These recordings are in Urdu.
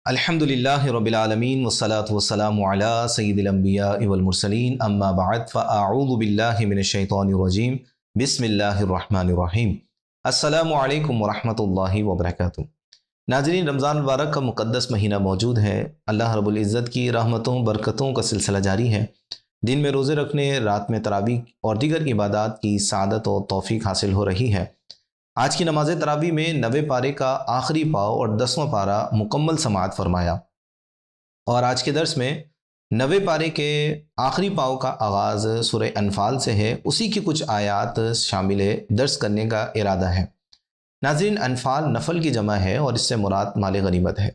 الحمدللہ رب العالمین والصلاة والسلام علی سید الانبیاء والمرسلین اما بعد فاعوذ باللہ من الشیطان الرجیم بسم اللہ الرحمن الرحیم۔ السلام علیکم ورحمۃ اللہ وبرکاتہ۔ ناظرین، رمضان المبارک کا مقدس مہینہ موجود ہے۔ اللہ رب العزت کی رحمتوں برکتوں کا سلسلہ جاری ہے۔ دن میں روزے رکھنے، رات میں تراویح اور دیگر عبادات کی سعادت و توفیق حاصل ہو رہی ہے۔ آج کی نماز تراویح میں 90 پارے کا آخری پاؤ اور 10واں پارہ مکمل سماعت فرمایا، اور آج کے درس میں 90 پارے کے آخری پاؤ کا آغاز سورہ انفال سے ہے، اسی کی کچھ آیات شامل درس کرنے کا ارادہ ہے۔ ناظرین، انفال نفل کی جمع ہے اور اس سے مراد مال غنیمت ہے۔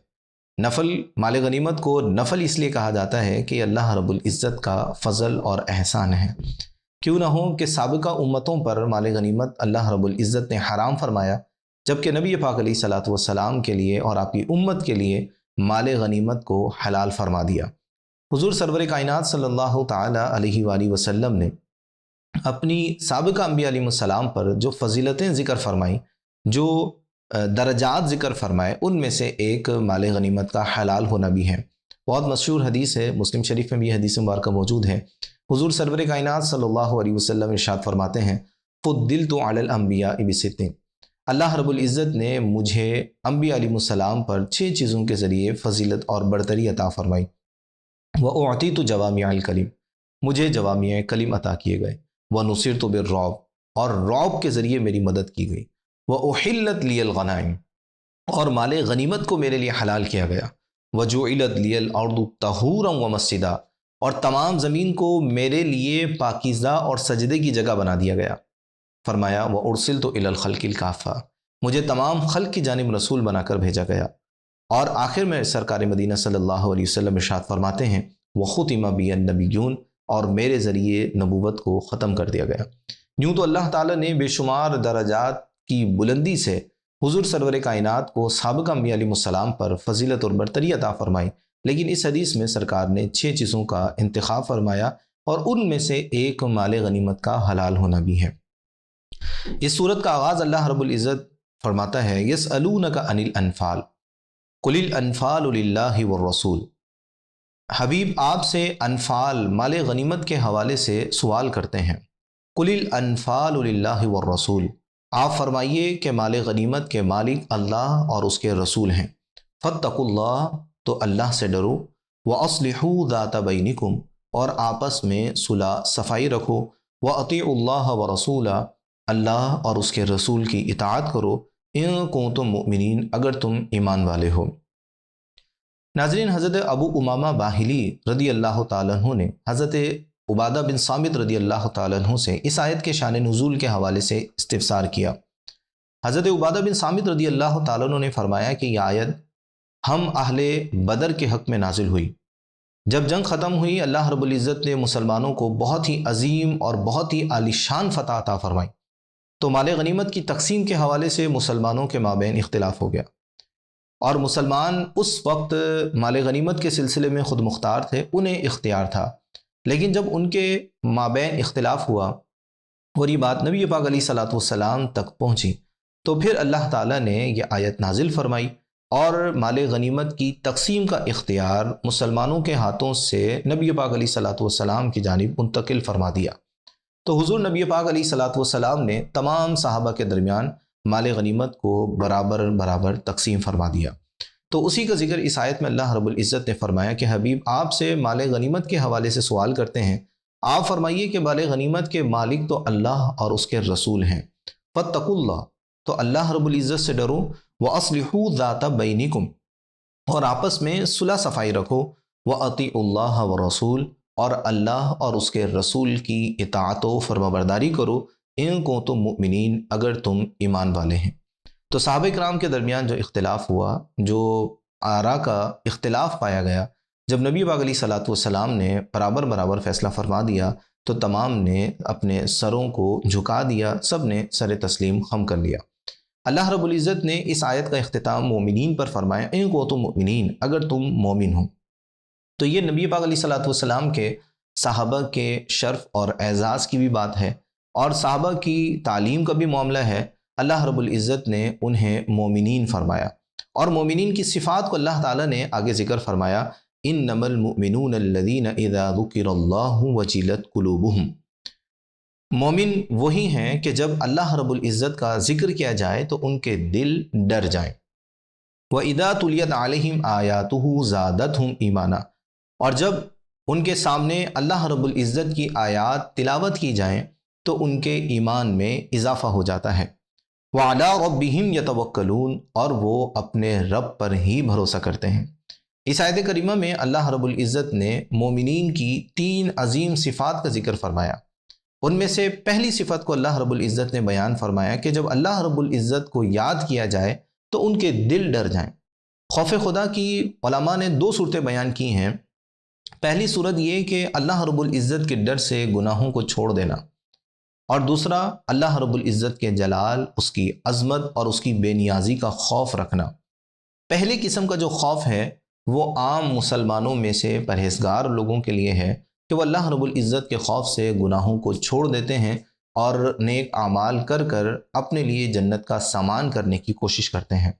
نفل، مال غنیمت کو نفل اس لیے کہا جاتا ہے کہ اللہ رب العزت کا فضل اور احسان ہے۔ کیوں نہ ہو کہ سابقہ امتوں پر مال غنیمت اللہ رب العزت نے حرام فرمایا، جبکہ نبی پاک علیہ الصلاۃ والسلام کے لیے اور آپ کی امت کے لیے مال غنیمت کو حلال فرما دیا۔ حضور سرور کائنات صلی اللہ تعالی علیہ وآلہ وسلم نے اپنی سابقہ انبیاء علیہ السلام پر جو فضیلتیں ذکر فرمائیں، جو درجات ذکر فرمائے، ان میں سے ایک مال غنیمت کا حلال ہونا بھی ہے۔ بہت مشہور حدیث ہے، مسلم شریف میں بھی حدیث مبارکہ موجود ہے۔ حضور سرور کائنات صلی اللہ علیہ وسلم ارشاد فرماتے ہیں، فضلت علی الانبیاء بست، اللہ رب العزت نے مجھے انبیاء علیہ السلام پر 6 چیزوں کے ذریعے فضیلت اور برتری عطا فرمائی۔ واعطیت جوامع الکلم، مجھے جوامع کلم عطا کیے گئے۔ ونصرت بالرعب، اور رعب کے ذریعے میری مدد کی گئی۔ واحلت لی الغنائم، اور مال غنیمت کو میرے لیے حلال کیا گیا۔ وجعلت لی الارض طہورا ومسجدا، اور تمام زمین کو میرے لیے پاکیزہ اور سجدے کی جگہ بنا دیا گیا۔ فرمایا وارسلت الی الخلق کافہ، مجھے تمام خلق کی جانب رسول بنا کر بھیجا گیا۔ اور آخر میں سرکار مدینہ صلی اللہ علیہ وسلم ارشاد فرماتے ہیں، وختم بی النبیون، اور میرے ذریعے نبوت کو ختم کر دیا گیا۔ یوں تو اللہ تعالیٰ نے بے شمار درجات کی بلندی سے حضور سرور کائنات کو سابقہ انبیاء علیہ السلام پر فضیلت اور برتری عطا فرمائی، لیکن اس حدیث میں سرکار نے 6 چیزوں کا انتخاب فرمایا، اور ان میں سے ایک مال غنیمت کا حلال ہونا بھی ہے۔ اس صورت کا آغاز اللہ رب العزت فرماتا ہے، یسألونک عن الانفال قل الانفال للہ والرسول، حبیب آپ سے انفال، مال غنیمت کے حوالے سے سوال کرتے ہیں۔ قل الانفال للہ والرسول، آپ فرمائیے کہ مال غنیمت کے مالک اللہ اور اس کے رسول ہیں۔ فاتقوا اللہ، تو اللہ سے ڈرو۔ وَأَصْلِحُوا ذَاتَ بَيْنِكُمْ، اور آپس میں صلح صفائی رکھو۔ وَأَطِيعُوا اللَّهَ وَرَسُولَهُ، اللہ اور اس کے رسول کی اطاعت کرو۔ إِن كُنتُم مُؤْمِنِينَ، اگر تم ایمان والے ہو۔ ناظرین، حضرت ابو امامہ باہلی رضی اللہ تعالیٰ عنہ نے حضرت عبادہ بن صامت رضی اللہ تعالیٰ عنہ سے اس آیت کے شان نزول کے حوالے سے استفسار کیا۔ حضرت عبادہ بن صامت رضی اللہ تعالیٰ عنہ نے فرمایا کہ یہ آیت ہم اہل بدر کے حق میں نازل ہوئی۔ جب جنگ ختم ہوئی، اللہ رب العزت نے مسلمانوں کو بہت ہی عظیم اور بہت ہی عالیشان فتح عطا فرمائی، تو مال غنیمت کی تقسیم کے حوالے سے مسلمانوں کے مابین اختلاف ہو گیا، اور مسلمان اس وقت مال غنیمت کے سلسلے میں خود مختار تھے، انہیں اختیار تھا۔ لیکن جب ان کے مابین اختلاف ہوا اور یہ بات نبی پاک علیہ الصلاۃ والسلام تک پہنچی، تو پھر اللہ تعالیٰ نے یہ آیت نازل فرمائی اور مال غنیمت کی تقسیم کا اختیار مسلمانوں کے ہاتھوں سے نبی پاک علیہ الصلاۃ والسلام کی جانب منتقل فرما دیا۔ تو حضور نبی پاک علیہ الصلاۃ والسلام نے تمام صحابہ کے درمیان مال غنیمت کو برابر برابر تقسیم فرما دیا۔ تو اسی کا ذکر اس آیت میں اللہ رب العزت نے فرمایا کہ حبیب آپ سے مال غنیمت کے حوالے سے سوال کرتے ہیں، آپ فرمائیے کہ مال غنیمت کے مالک تو اللہ اور اس کے رسول ہیں۔ فاتقوا اللہ، تو اللہ رب العزت سے ڈرو۔ وَأَصْلِحُوا ذَاتَ بَيْنِكُمْ، اور آپس میں صلح صفائی رکھو۔ وَأَطِيعُوا اللَّهَ وَالرَّسُولَ، اور اللہ اور اس کے رسول کی اطاعت و فرمانبرداری کرو۔ إِن كُنتُم مُؤْمِنِينَ، اگر تم ایمان والے ہیں۔ تو صحابہ کرام کے درمیان جو اختلاف ہوا، جو آراء کا اختلاف پایا گیا، جب نبی پاک علیہ الصلاۃ والسلام نے برابر برابر فیصلہ فرما دیا، تو تمام نے اپنے سروں کو جھکا دیا، سب نے سر تسلیم خم کر لیا۔ اللہ رب العزت نے اس آیت کا اختتام مومنین پر فرمایا، ان کو تم مومنین، اگر تم مومن ہو۔ تو یہ نبی پاک علیہ الصلاۃ والسلام کے صحابہ کے شرف اور اعزاز کی بھی بات ہے، اور صحابہ کی تعلیم کا بھی معاملہ ہے۔ اللہ رب العزت نے انہیں مومنین فرمایا، اور مومنین کی صفات کو اللہ تعالیٰ نے آگے ذکر فرمایا، انما المؤمنون الذین اذا ذکر اللہ وجلت قلوبہم۔ مومن وہی ہیں کہ جب اللہ رب العزت کا ذکر کیا جائے تو ان کے دل ڈر جائیں۔ وَإِذَا تُلِيَتْ عَلَيْهِمْ آيَاتُهُ زَادَتْهُمْ ایمانا، اور جب ان کے سامنے اللہ رب العزت کی آیات تلاوت کی جائیں تو ان کے ایمان میں اضافہ ہو جاتا ہے۔ وَعَلَىٰ رَبِّهِمْ يَتَوَكَّلُونَ، اور وہ اپنے رب پر ہی بھروسہ کرتے ہیں۔ اس آیت کریمہ میں اللہ رب العزت نے مومنین کی 3 عظیم صفات کا ذکر فرمایا۔ ان میں سے پہلی صفت کو اللہ رب العزت نے بیان فرمایا کہ جب اللہ رب العزت کو یاد کیا جائے تو ان کے دل ڈر جائیں۔ خوف خدا کی علماء نے 2 صورتیں بیان کی ہیں۔ پہلی صورت یہ کہ اللہ رب العزت کے ڈر سے گناہوں کو چھوڑ دینا، اور دوسرا اللہ رب العزت کے جلال، اس کی عظمت اور اس کی بے نیازی کا خوف رکھنا۔ پہلی قسم کا جو خوف ہے وہ عام مسلمانوں میں سے پرہیزگار لوگوں کے لیے ہے کہ وہ اللہ رب العزت کے خوف سے گناہوں کو چھوڑ دیتے ہیں اور نیک اعمال کر کر اپنے لیے جنت کا سامان کرنے کی کوشش کرتے ہیں۔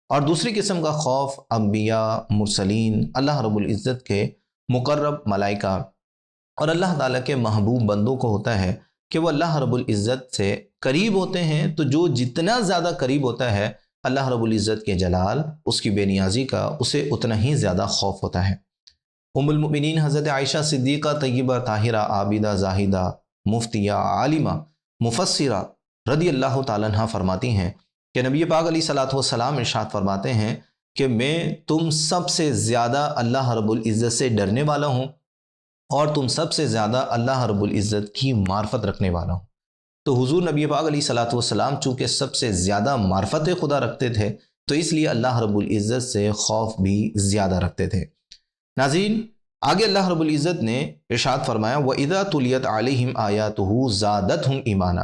اور دوسری قسم کا خوف انبیاء، مرسلین، اللہ رب العزت کے مقرب ملائکہ اور اللہ تعالیٰ کے محبوب بندوں کو ہوتا ہے کہ وہ اللہ رب العزت سے قریب ہوتے ہیں، تو جو جتنا زیادہ قریب ہوتا ہے اللہ رب العزت کے جلال، اس کی بے نیازی کا، اسے اتنا ہی زیادہ خوف ہوتا ہے۔ ام المؤمنین حضرت عائشہ صدیقہ طیبہ طاہرہ عابدہ زاہدہ مفتیہ عالمہ مفسرہ رضی اللہ تعالیٰ عنہ فرماتی ہیں کہ نبی پاک علیہ الصلوۃ والسلام ارشاد فرماتے ہیں کہ میں تم سب سے زیادہ اللہ رب العزت سے ڈرنے والا ہوں اور تم سب سے زیادہ اللہ رب العزت کی معرفت رکھنے والا ہوں۔ تو حضور نبی پاک علیہ الصلوۃ والسلام چونکہ سب سے زیادہ معرفت خدا رکھتے تھے تو اس لیے اللہ رب العزت سے خوف بھی زیادہ رکھتے تھے۔ ناظرین، آگے اللہ رب العزت نے ارشاد فرمایا وَإِذَا تُلِيَتْ عَلَيْهِمْ آيَاتُهُ زَادَتْهُمْ ایمانا،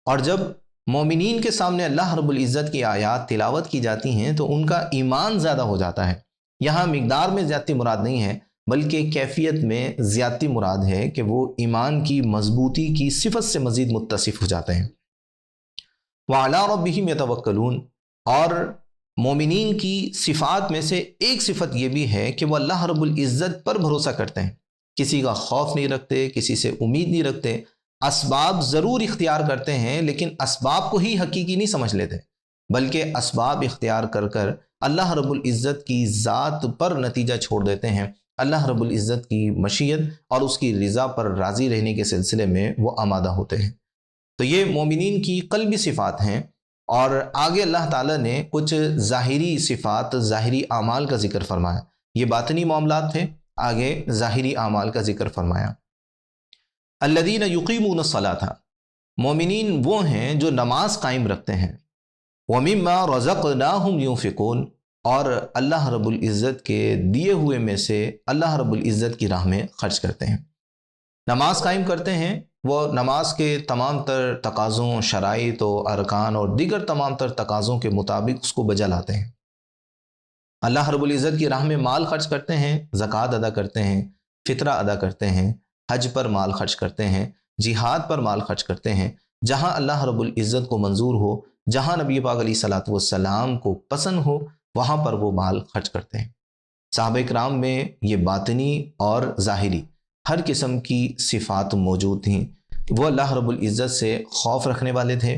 اور جب مومنین کے سامنے اللہ رب العزت کی آیات تلاوت کی جاتی ہیں تو ان کا ایمان زیادہ ہو جاتا ہے۔ یہاں مقدار میں زیادتی مراد نہیں ہے بلکہ کیفیت میں زیادتی مراد ہے کہ وہ ایمان کی مضبوطی کی صفت سے مزید متصف ہو جاتے ہیں۔ وَعَلَىٰ رَبِّهِمْ يَتَوَكَّلُونَ، اور مومنین کی صفات میں سے ایک صفت یہ بھی ہے کہ وہ اللہ رب العزت پر بھروسہ کرتے ہیں، کسی کا خوف نہیں رکھتے، کسی سے امید نہیں رکھتے، اسباب ضرور اختیار کرتے ہیں لیکن اسباب کو ہی حقیقی نہیں سمجھ لیتے، بلکہ اسباب اختیار کر کر اللہ رب العزت کی ذات پر نتیجہ چھوڑ دیتے ہیں۔ اللہ رب العزت کی مشیت اور اس کی رضا پر راضی رہنے کے سلسلے میں وہ آمادہ ہوتے ہیں۔ تو یہ مومنین کی قلبی صفات ہیں، اور آگے اللہ تعالیٰ نے کچھ ظاہری صفات، ظاہری اعمال کا ذکر فرمایا۔ یہ باطنی معاملات تھے، آگے ظاہری اعمال کا ذکر فرمایا۔ الذین یقیمون الصلاۃ، مومنین وہ ہیں جو نماز قائم رکھتے ہیں۔ ومما رزقناہم ینفقون، اور اللہ رب العزت کے دیے ہوئے میں سے اللہ رب العزت کی راہ میں خرچ کرتے ہیں۔ نماز قائم کرتے ہیں، وہ نماز کے تمام تر تقاضوں، شرائط و ارکان اور دیگر تمام تر تقاضوں کے مطابق اس کو بجا لاتے ہیں۔ اللہ رب العزت کی راہ میں مال خرچ کرتے ہیں، زکوٰۃ ادا کرتے ہیں، فطرہ ادا کرتے ہیں، حج پر مال خرچ کرتے ہیں، جہاد پر مال خرچ کرتے ہیں، جہاں اللہ رب العزت کو منظور ہو، جہاں نبی پاک علیہ الصلوۃ والسلام کو پسند ہو، وہاں پر وہ مال خرچ کرتے ہیں۔ صحابہ کرام میں یہ باطنی اور ظاہری ہر قسم کی صفات موجود تھیں۔ وہ اللہ رب العزت سے خوف رکھنے والے تھے،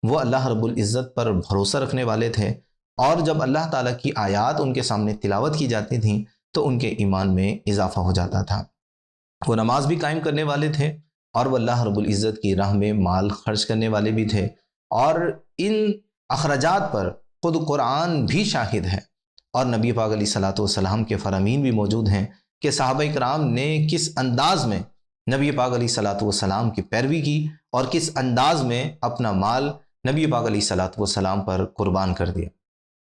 وہ اللہ رب العزت پر بھروسہ رکھنے والے تھے، اور جب اللہ تعالیٰ کی آیات ان کے سامنے تلاوت کی جاتی تھیں تو ان کے ایمان میں اضافہ ہو جاتا تھا۔ وہ نماز بھی قائم کرنے والے تھے اور وہ اللہ رب العزت کی راہ میں مال خرچ کرنے والے بھی تھے، اور ان اخراجات پر خود قرآن بھی شاہد ہے، اور نبی پاک علیہ الصلوۃ والسلام کے فرامین بھی موجود ہیں کہ صحابہ کرام نے کس انداز میں نبی پاک علیہ الصلوۃ والسلام کی پیروی کی اور کس انداز میں اپنا مال نبی پاک علیہ الصلوۃ والسلام پر قربان کر دیا۔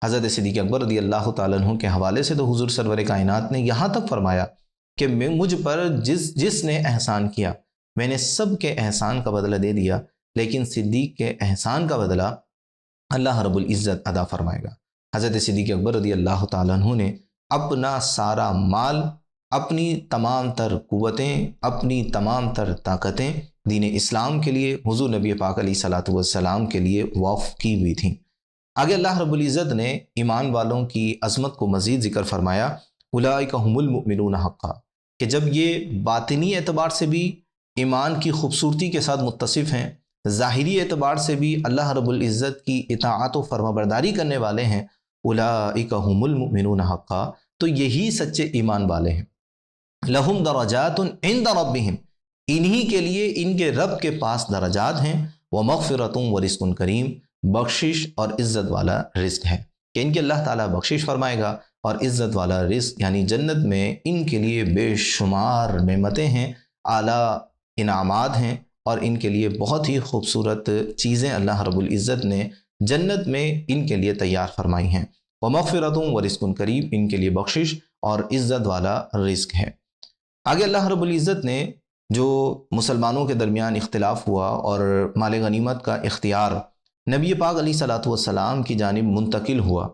حضرت صدیق اکبر رضی اللہ تعالیٰ عنہ کے حوالے سے تو حضور سرور کائنات نے یہاں تک فرمایا کہ مجھ پر جس نے احسان کیا میں نے سب کے احسان کا بدلہ دے دیا، لیکن صدیق کے احسان کا بدلہ اللہ رب العزت ادا فرمائے گا۔ حضرت صدیق اکبر رضی اللہ تعالیٰ عنہ نے اپنا سارا مال، اپنی تمام تر قوتیں، اپنی تمام تر طاقتیں دین اسلام کے لیے، حضور نبی پاک علیہ الصلوۃ والسلام کے لیے وقف کی ہوئی تھیں۔ آگے اللہ رب العزت نے ایمان والوں کی عظمت کو مزید ذکر فرمایا، اولئک هم المؤمنون حقا، کہ جب یہ باطنی اعتبار سے بھی ایمان کی خوبصورتی کے ساتھ متصف ہیں، ظاہری اعتبار سے بھی اللہ رب العزت کی اطاعت و فرمانبرداری کرنے والے ہیں، اولئک هم المؤمنون حقا، تو یہی سچے ایمان والے ہیں۔ لہم درجات عند ربہم، انہی کے لیے ان کے رب کے پاس درجات ہیں، ومغفرۃ ورزق کریم، بخشش اور عزت والا رزق ہے، کہ ان کے اللہ تعالیٰ بخشش فرمائے گا اور عزت والا رزق یعنی جنت میں ان کے لیے بے شمار نعمتیں ہیں، اعلیٰ انعامات ہیں، اور ان کے لیے بہت ہی خوبصورت چیزیں اللہ رب العزت نے جنت میں ان کے لیے تیار فرمائی ہیں۔ ومغفرۃ ورزق کریم، ان کے لیے بخشش اور عزت والا رزق ہے۔ آگے اللہ رب العزت نے جو مسلمانوں کے درمیان اختلاف ہوا اور مال غنیمت کا اختیار نبی پاک علیہ صلاۃ والسلام کی جانب منتقل ہوا،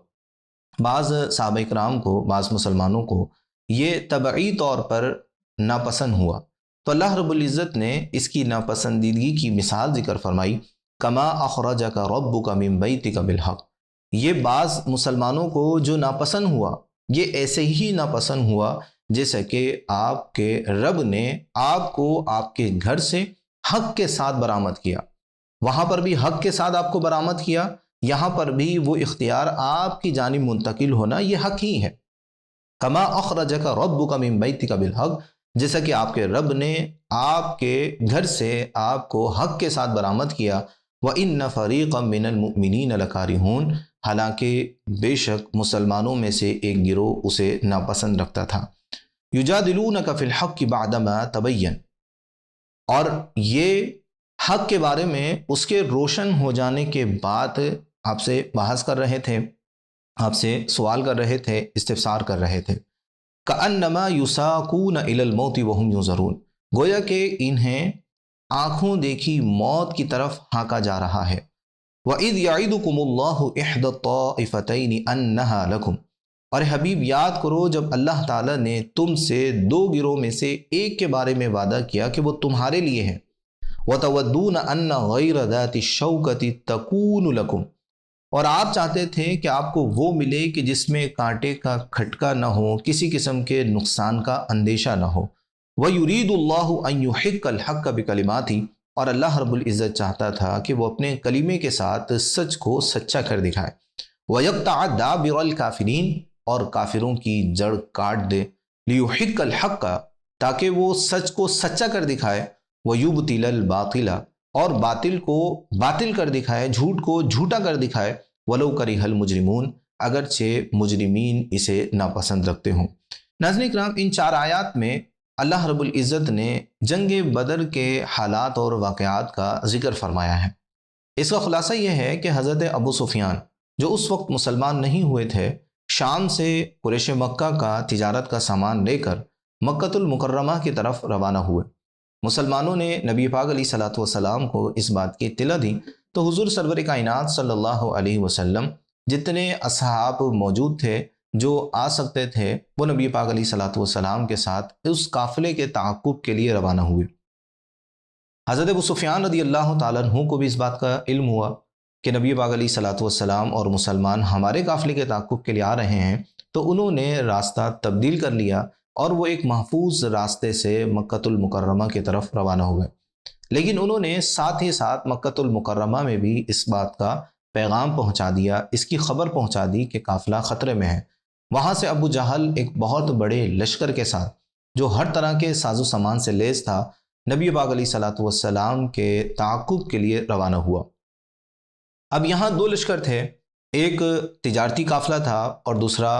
بعض صحابہ کرام کو، بعض مسلمانوں کو یہ طبعی طور پر ناپسند ہوا، تو اللہ رب العزت نے اس کی ناپسندیدگی کی مثال ذکر فرمائی، کما اخرجک ربک من بیتک بالحق، یہ بعض مسلمانوں کو جو ناپسند ہوا یہ ایسے ہی ناپسند ہوا جیسا کہ آپ کے رب نے آپ کو آپ کے گھر سے حق کے ساتھ برآمد کیا، وہاں پر بھی حق کے ساتھ آپ کو برآمد کیا، یہاں پر بھی وہ اختیار آپ کی جانب منتقل ہونا یہ حق ہی ہے۔ کما اخرجک ربک من بیتک بالحق، جیسا کہ آپ کے رب نے آپ کے گھر سے آپ کو حق کے ساتھ برآمد کیا، وَإِنَّ فَرِيقًا مِّنَ الْمُؤْمِنِينَ لَكَارِهُونَ، حالانکہ بے شک مسلمانوں میں سے ایک گروہ اسے ناپسند رکھتا تھا۔ یجادلونک فی الحق بعدما تبین، اور یہ حق کے بارے میں اس کے روشن ہو جانے کے بعد آپ سے بحث کر رہے تھے، آپ سے سوال کر رہے تھے، استفسار کر رہے تھے، کأنما یساقون الی الموت وہم ینظرون، گویا کہ انہیں آنکھوں دیکھی موت کی طرف ہانکا جا رہا ہے۔ وَإِذْ يَعِدُكُمُ اللَّهُ إِحْدَى الطَّائِفَتَيْنِ أَنَّهَا لَكُمْ، اور حبیب یاد کرو جب اللہ تعالیٰ نے تم سے دو گروہ میں سے ایک کے بارے میں وعدہ کیا کہ وہ تمہارے لیے ہے، وَتَوَدُّونَ أَنَّ غَيْرَ ذَاتِ الشَّوْكَةِ تَكُونُ لَكُمْ، اور آپ چاہتے تھے کہ آپ کو وہ ملے کہ جس میں کانٹے کا کھٹکا نہ ہو، کسی قسم کے نقصان کا اندیشہ نہ ہو۔ وَيُرِيدُ اللَّهُ أَن يُحِقَّ الْحَقَّ بِكَلِمَاتِهِ، اور اللہ رب العزت چاہتا تھا کہ وہ اپنے کلمے کے ساتھ سچ کو سچا کر دکھائے۔ وَيَقْطَعَ دَابِرَ الْكَافِرِينَ، اور کافروں کی جڑ کاٹ دے، لِيُحِقَّ الْحَقَّ، تاکہ وہ سچ کو سچا کر دکھائے، وَيُبْطِلَ الْبَاطِلَ، اور باطل کو باطل کر دکھائے، جھوٹ کو جھوٹا کر دکھائے، وَلَوْ كَرِهَ الْمُجْرِمُونَ، اگرچہ مجرمین اسے ناپسند رکھتے ہوں۔ ناظرین کرام، ان چار آیات میں اللہ رب العزت نے جنگ بدر کے حالات اور واقعات کا ذکر فرمایا ہے۔ اس کا خلاصہ یہ ہے کہ حضرت ابو سفیان جو اس وقت مسلمان نہیں ہوئے تھے، شام سے قریش مکہ کا تجارت کا سامان لے کر مکۃ المکرمہ کی طرف روانہ ہوئے۔ مسلمانوں نے نبی پاک علیہ صلاۃ والسلام کو اس بات کی اطلاع دی تو حضور سرور کائنات صلی اللہ علیہ وسلم جتنے اصحاب موجود تھے جو آ سکتے تھے، وہ نبی پاک علیہ صلاۃ والسلام کے ساتھ اس قافلے کے تعاقب کے لیے روانہ ہوئے۔ حضرت ابو سفیان رضی اللہ تعالیٰ عنہ کو بھی اس بات کا علم ہوا کہ نبی پاک علیہ صلاۃ والسلام اور مسلمان ہمارے قافلے کے تعاقب کے لیے آ رہے ہیں، تو انہوں نے راستہ تبدیل کر لیا اور وہ ایک محفوظ راستے سے مکۃ المکرمہ کی طرف روانہ ہوئے۔ لیکن انہوں نے ساتھ ہی ساتھ مکۃ المکرمہ میں بھی اس بات کا پیغام پہنچا دیا، اس کی خبر پہنچا دی کہ قافلہ خطرے میں ہے۔ وہاں سے ابو جہل ایک بہت بڑے لشکر کے ساتھ جو ہر طرح کے ساز و سامان سے لیس تھا، نبی پاک علیہ صلاۃ والسلام کے تعاقب کے لیے روانہ ہوا۔ اب یہاں دو لشکر تھے، ایک تجارتی قافلہ تھا اور دوسرا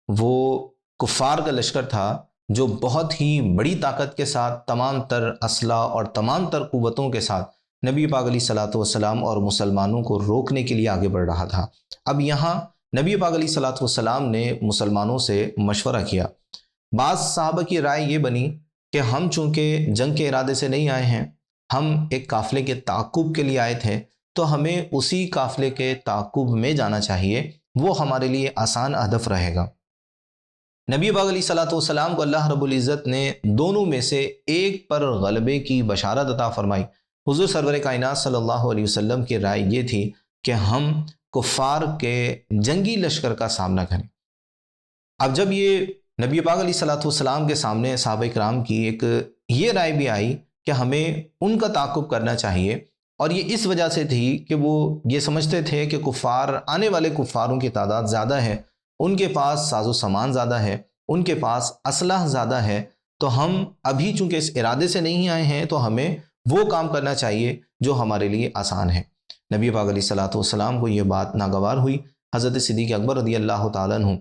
وہ کفار کا لشکر تھا جو بہت ہی بڑی طاقت کے ساتھ، تمام تر اسلحہ اور تمام تر قوتوں کے ساتھ نبی پاک علیہ صلاۃ والسلام اور مسلمانوں کو روکنے کے لیے آگے بڑھ رہا تھا۔ اب یہاں نبی پاک علیہ صلاۃ والسلام نے مسلمانوں سے مشورہ کیا۔ بعض صحابہ کی رائے یہ بنی کہ ہم چونکہ جنگ کے ارادے سے نہیں آئے ہیں، ہم ایک قافلے کے تعاقب کے لیے آئے تھے، تو ہمیں اسی قافلے کے تعاقب میں جانا چاہیے، وہ ہمارے لیے آسان ہدف رہے گا۔ نبی پاک علیہ صلاۃ والسلام کو اللہ رب العزت نے دونوں میں سے ایک پر غلبے کی بشارت عطا فرمائی۔ حضور سرور کائنات صلی اللہ علیہ وسلم کی رائے یہ تھی کہ ہم کفار کے جنگی لشکر کا سامنا کریں۔ اب جب یہ نبی پاک علیہ الصلوۃ والسلام کے سامنے صحابہ کرام کی ایک یہ رائے بھی آئی کہ ہمیں ان کا تعاقب کرنا چاہیے، اور یہ اس وجہ سے تھی کہ وہ یہ سمجھتے تھے کہ کفار، آنے والے کفاروں کی تعداد زیادہ ہے، ان کے پاس ساز و سامان زیادہ ہے، ان کے پاس اسلحہ زیادہ ہے، تو ہم ابھی چونکہ اس ارادے سے نہیں آئے ہیں تو ہمیں وہ کام کرنا چاہیے جو ہمارے لیے آسان ہے۔ نبی پاک علیہ الصلوۃ والسلام کو یہ بات ناگوار ہوئی۔ حضرت صدیق اکبر رضی اللہ تعالیٰ عنہ،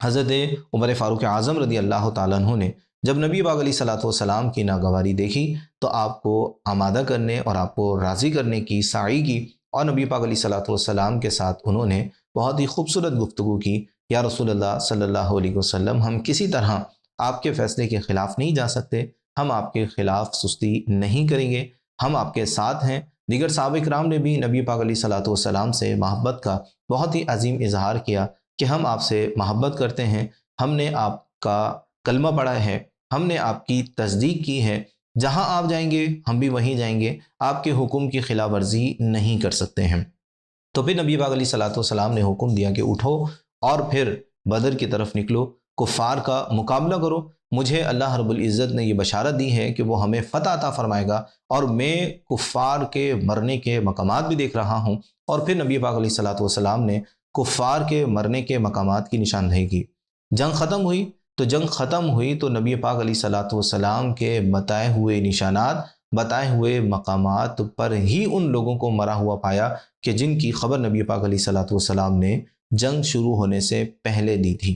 حضرت عمر فاروق اعظم رضی اللہ تعالیٰ عنہ نے جب نبی پاک علیہ الصلوۃ والسلام کی ناگواری دیکھی تو آپ کو آمادہ کرنے اور آپ کو راضی کرنے کی سعی کی، اور نبی پاک علیہ الصلوۃ والسلام کے ساتھ انہوں نے بہت ہی خوبصورت گفتگو کی۔ یا رسول اللہ صلی اللہ علیہ وسلم، ہم کسی طرح آپ کے فیصلے کے خلاف نہیں جا سکتے، ہم آپ کے خلاف سستی نہیں کریں گے، ہم آپ کے ساتھ ہیں۔ دیگر صحابہ کرام نے بھی نبی پاک علیہ الصلوۃ والسلام سے محبت کا بہت ہی عظیم اظہار کیا کہ ہم آپ سے محبت کرتے ہیں، ہم نے آپ کا کلمہ پڑھا ہے، ہم نے آپ کی تصدیق کی ہے، جہاں آپ جائیں گے ہم بھی وہیں جائیں گے، آپ کے حکم کی خلاف ورزی نہیں کر سکتے ہیں۔ تو پھر نبی پاک علیہ الصلوۃ والسلام نے حکم دیا کہ اٹھو اور پھر بدر کی طرف نکلو، کفار کا مقابلہ کرو۔ مجھے اللہ رب العزت نے یہ بشارت دی ہے کہ وہ ہمیں فتح عطا فرمائے گا، اور میں کفار کے مرنے کے مقامات بھی دیکھ رہا ہوں۔ اور پھر نبی پاک علیہ الصلوۃ والسلام نے کفار کے مرنے کے مقامات کی نشاندہی کی۔ جنگ ختم ہوئی تو نبی پاک علیہ الصلوۃ والسلام کے بتائے ہوئے نشانات، بتائے ہوئے مقامات پر ہی ان لوگوں کو مرا ہوا پایا کہ جن کی خبر نبی پاک علیہ الصلوۃ والسلام نے جنگ شروع ہونے سے پہلے دی تھی۔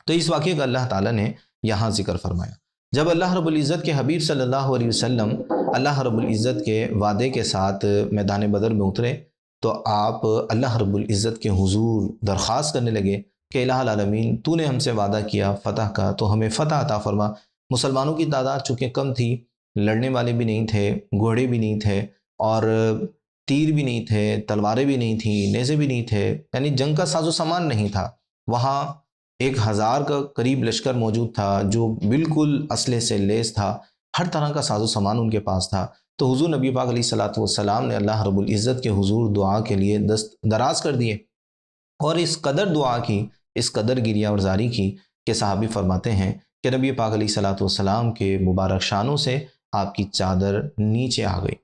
تو اس واقعے کا اللہ تعالیٰ نے یہاں ذکر فرمایا۔ جب اللہ رب العزت کے حبیب صلی اللہ علیہ وسلم اللہ رب العزت کے وعدے کے ساتھ میدان بدر میں اترے تو آپ اللہ رب العزت کے حضور درخواست کرنے لگے کہ الہ العالمین، تو نے ہم سے وعدہ کیا فتح کا، تو ہمیں فتح عطا فرما۔ مسلمانوں کی تعداد چونکہ کم تھی، لڑنے والے بھی نہیں تھے، گھوڑے بھی نہیں تھے، اور تیر بھی نہیں تھے، تلواریں بھی نہیں تھیں، نیزے بھی نہیں تھے، یعنی جنگ کا ساز و سامان نہیں تھا۔ وہاں 1000 کا قریب لشکر موجود تھا جو بالکل اسلحے سے لیس تھا، ہر طرح کا ساز و سامان ان کے پاس تھا۔ تو حضور نبی پاک علیہ الصلوۃ والسلام نے اللہ رب العزت کے حضور دعا کے لیے دست دراز کر دیے، اور اس قدر دعا کی، اس قدر گریہ ورزاری کی کہ صحابی فرماتے ہیں کہ نبی پاک علیہ الصلوۃ والسلام کے مبارک شانوں سے آپ کی چادر نیچے آ گئی۔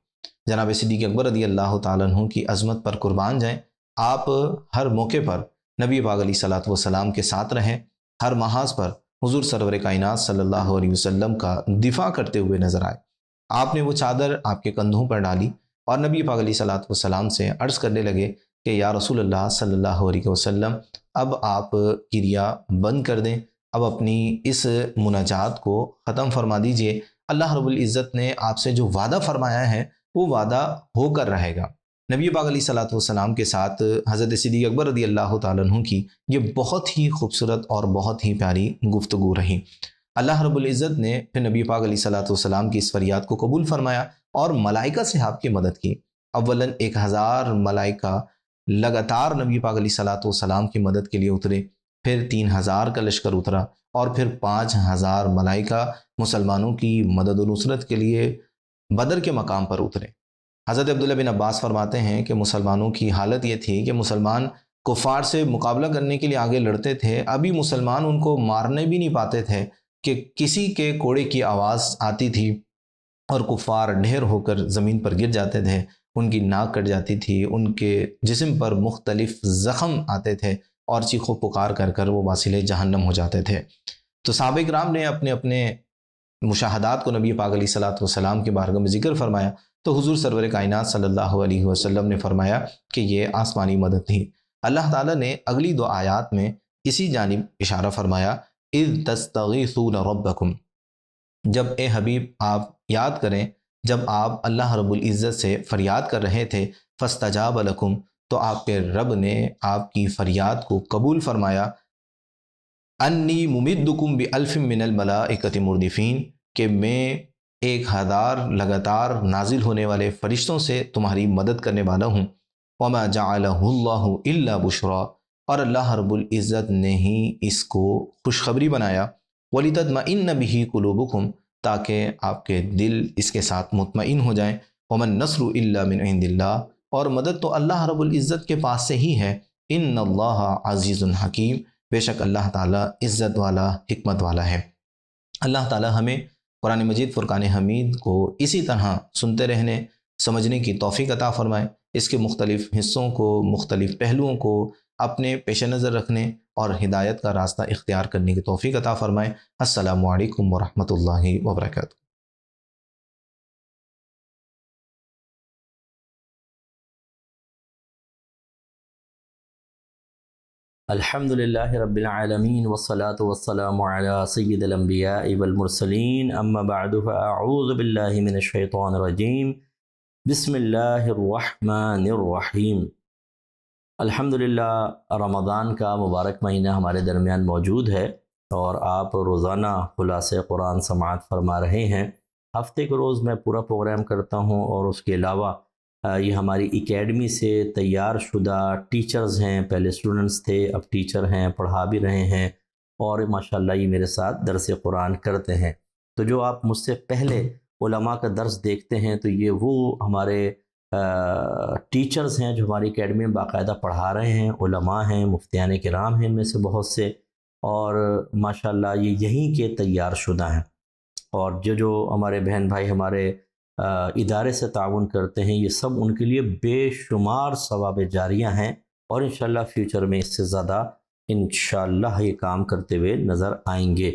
جناب صدیق اکبر رضی اللہ تعالیٰ عنہ کی عظمت پر قربان جائیں، آپ ہر موقع پر نبی پاک علیہ الصلوۃ والسلام کے ساتھ رہیں، ہر محاذ پر حضور سرور کائنات صلی اللہ علیہ وسلم کا دفاع کرتے ہوئے نظر آئے۔ آپ نے وہ چادر آپ کے کندھوں پر ڈالی اور نبی پاک علیہ الصلوۃ والسلام سے عرض کرنے لگے کہ یا رسول اللہ صلی اللہ علیہ وسلم، اب آپ کریا بند کر دیں، اب اپنی اس مناجات کو ختم فرما دیجئے۔ اللہ رب العزت نے آپ سے جو وعدہ فرمایا ہے وہ وعدہ ہو کر رہے گا۔ نبی پاک علیہ الصلوۃ والسلام کے ساتھ حضرت صدیق اکبر رضی اللہ تعالیٰ عنہ کی یہ بہت ہی خوبصورت اور بہت ہی پیاری گفتگو رہی۔ اللہ رب العزت نے پھر نبی پاک علیہ الصلوۃ والسلام کی اس فریاد کو قبول فرمایا اور ملائکہ سے آپ کی مدد کی۔ اولاً 1000 ملائکہ لگاتار نبی پاک علیہ الصلوۃ والسلام کی مدد کے لیے اترے، پھر 3000 کا لشکر اترا، اور پھر 5000 ملائکہ مسلمانوں کی مدد و نصرت کے لیے بدر کے مقام پر اترے۔ حضرت عبداللہ بن عباس فرماتے ہیں کہ مسلمانوں کی حالت یہ تھی کہ مسلمان کفار سے مقابلہ کرنے کے لیے آگے لڑتے تھے، ابھی مسلمان ان کو مارنے بھی نہیں پاتے تھے کہ کسی کے کوڑے کی آواز آتی تھی اور کفار ڈھیر ہو کر زمین پر گر جاتے تھے، ان کی ناک کٹ جاتی تھی، ان کے جسم پر مختلف زخم آتے تھے اور چیخ و پکار کر کر وہ واصل جہنم ہو جاتے تھے۔ تو صحابہ کرام نے اپنے اپنے مشاہدات کو نبی پاک علیہ الصلوۃ والسلام کے بارگاہ میں ذکر فرمایا، تو حضور سرور کائنات صلی اللہ علیہ وسلم نے فرمایا کہ یہ آسمانی مدد تھی۔ اللہ تعالیٰ نے اگلی 2 آیات میں اسی جانب اشارہ فرمایا، اذ تستغیثون ربکم، جب اے حبیب آپ یاد کریں جب آپ اللہ رب العزت سے فریاد کر رہے تھے، فاستجاب لکم، تو آپ کے رب نے آپ کی فریاد کو قبول فرمایا، انی ممدکم بألف من الملائکۃ مردفین، کہ میں 1000 لگاتار نازل ہونے والے فرشتوں سے تمہاری مدد کرنے والا ہوں۔ وما جعلہ اللہ الا بشرا، اور اللہ رب العزت نے ہی اس کو خوشخبری بنایا، ولتطمئن بہ قلوبکم، تاکہ آپ کے دل اس کے ساتھ مطمئن ہو جائیں۔ ومن نصر الا من عند اللہ، اور مدد تو اللہ رب العزت کے پاس سے ہی ہے۔ ان اللہ عزیز حکیم، بے شک اللہ تعالیٰ عزت والا، حکمت والا ہے۔ اللہ تعالیٰ ہمیں قرآن مجید فرقان حمید کو اسی طرح سنتے رہنے، سمجھنے کی توفیق عطا فرمائے، اس کے مختلف حصوں کو، مختلف پہلوؤں کو اپنے پیش نظر رکھنے اور ہدایت کا راستہ اختیار کرنے کی توفیق عطا فرمائے۔ السلام علیکم ورحمۃ اللہ وبرکاتہ۔ الحمد للہ رب العالمین والصلاة والسلام علی سید الانبیاء والمرسلین، اما بعد فاعوذ باللہ من الشیطان الرجیم، بسم اللہ الرحمن الرحیم۔ الحمد للہ رمضان کا مبارک مہینہ ہمارے درمیان موجود ہے اور آپ روزانہ خلاصہ قرآن سماعت فرما رہے ہیں۔ ہفتے کے روز میں پورا پروگرام کرتا ہوں اور اس کے علاوہ یہ ہماری اکیڈمی سے تیار شدہ ٹیچرز ہیں، پہلے اسٹوڈنٹس تھے اب ٹیچر ہیں، پڑھا بھی رہے ہیں اور ماشاءاللہ یہ میرے ساتھ درس قرآن کرتے ہیں۔ تو جو آپ مجھ سے پہلے علماء کا درس دیکھتے ہیں تو یہ وہ ہمارے ٹیچرز ہیں جو ہماری اکیڈمی میں باقاعدہ پڑھا رہے ہیں، علماء ہیں، مفتیان کرام ہیں ان میں سے بہت سے، اور ماشاءاللہ یہ یہیں کے تیار شدہ ہیں۔ اور جو ہمارے بہن بھائی ہمارے ادارے سے تعاون کرتے ہیں، یہ سب ان کے لیے بے شمار ثواب جاریہ ہیں اور انشاءاللہ فیوچر میں اس سے زیادہ انشاءاللہ یہ کام کرتے ہوئے نظر آئیں گے۔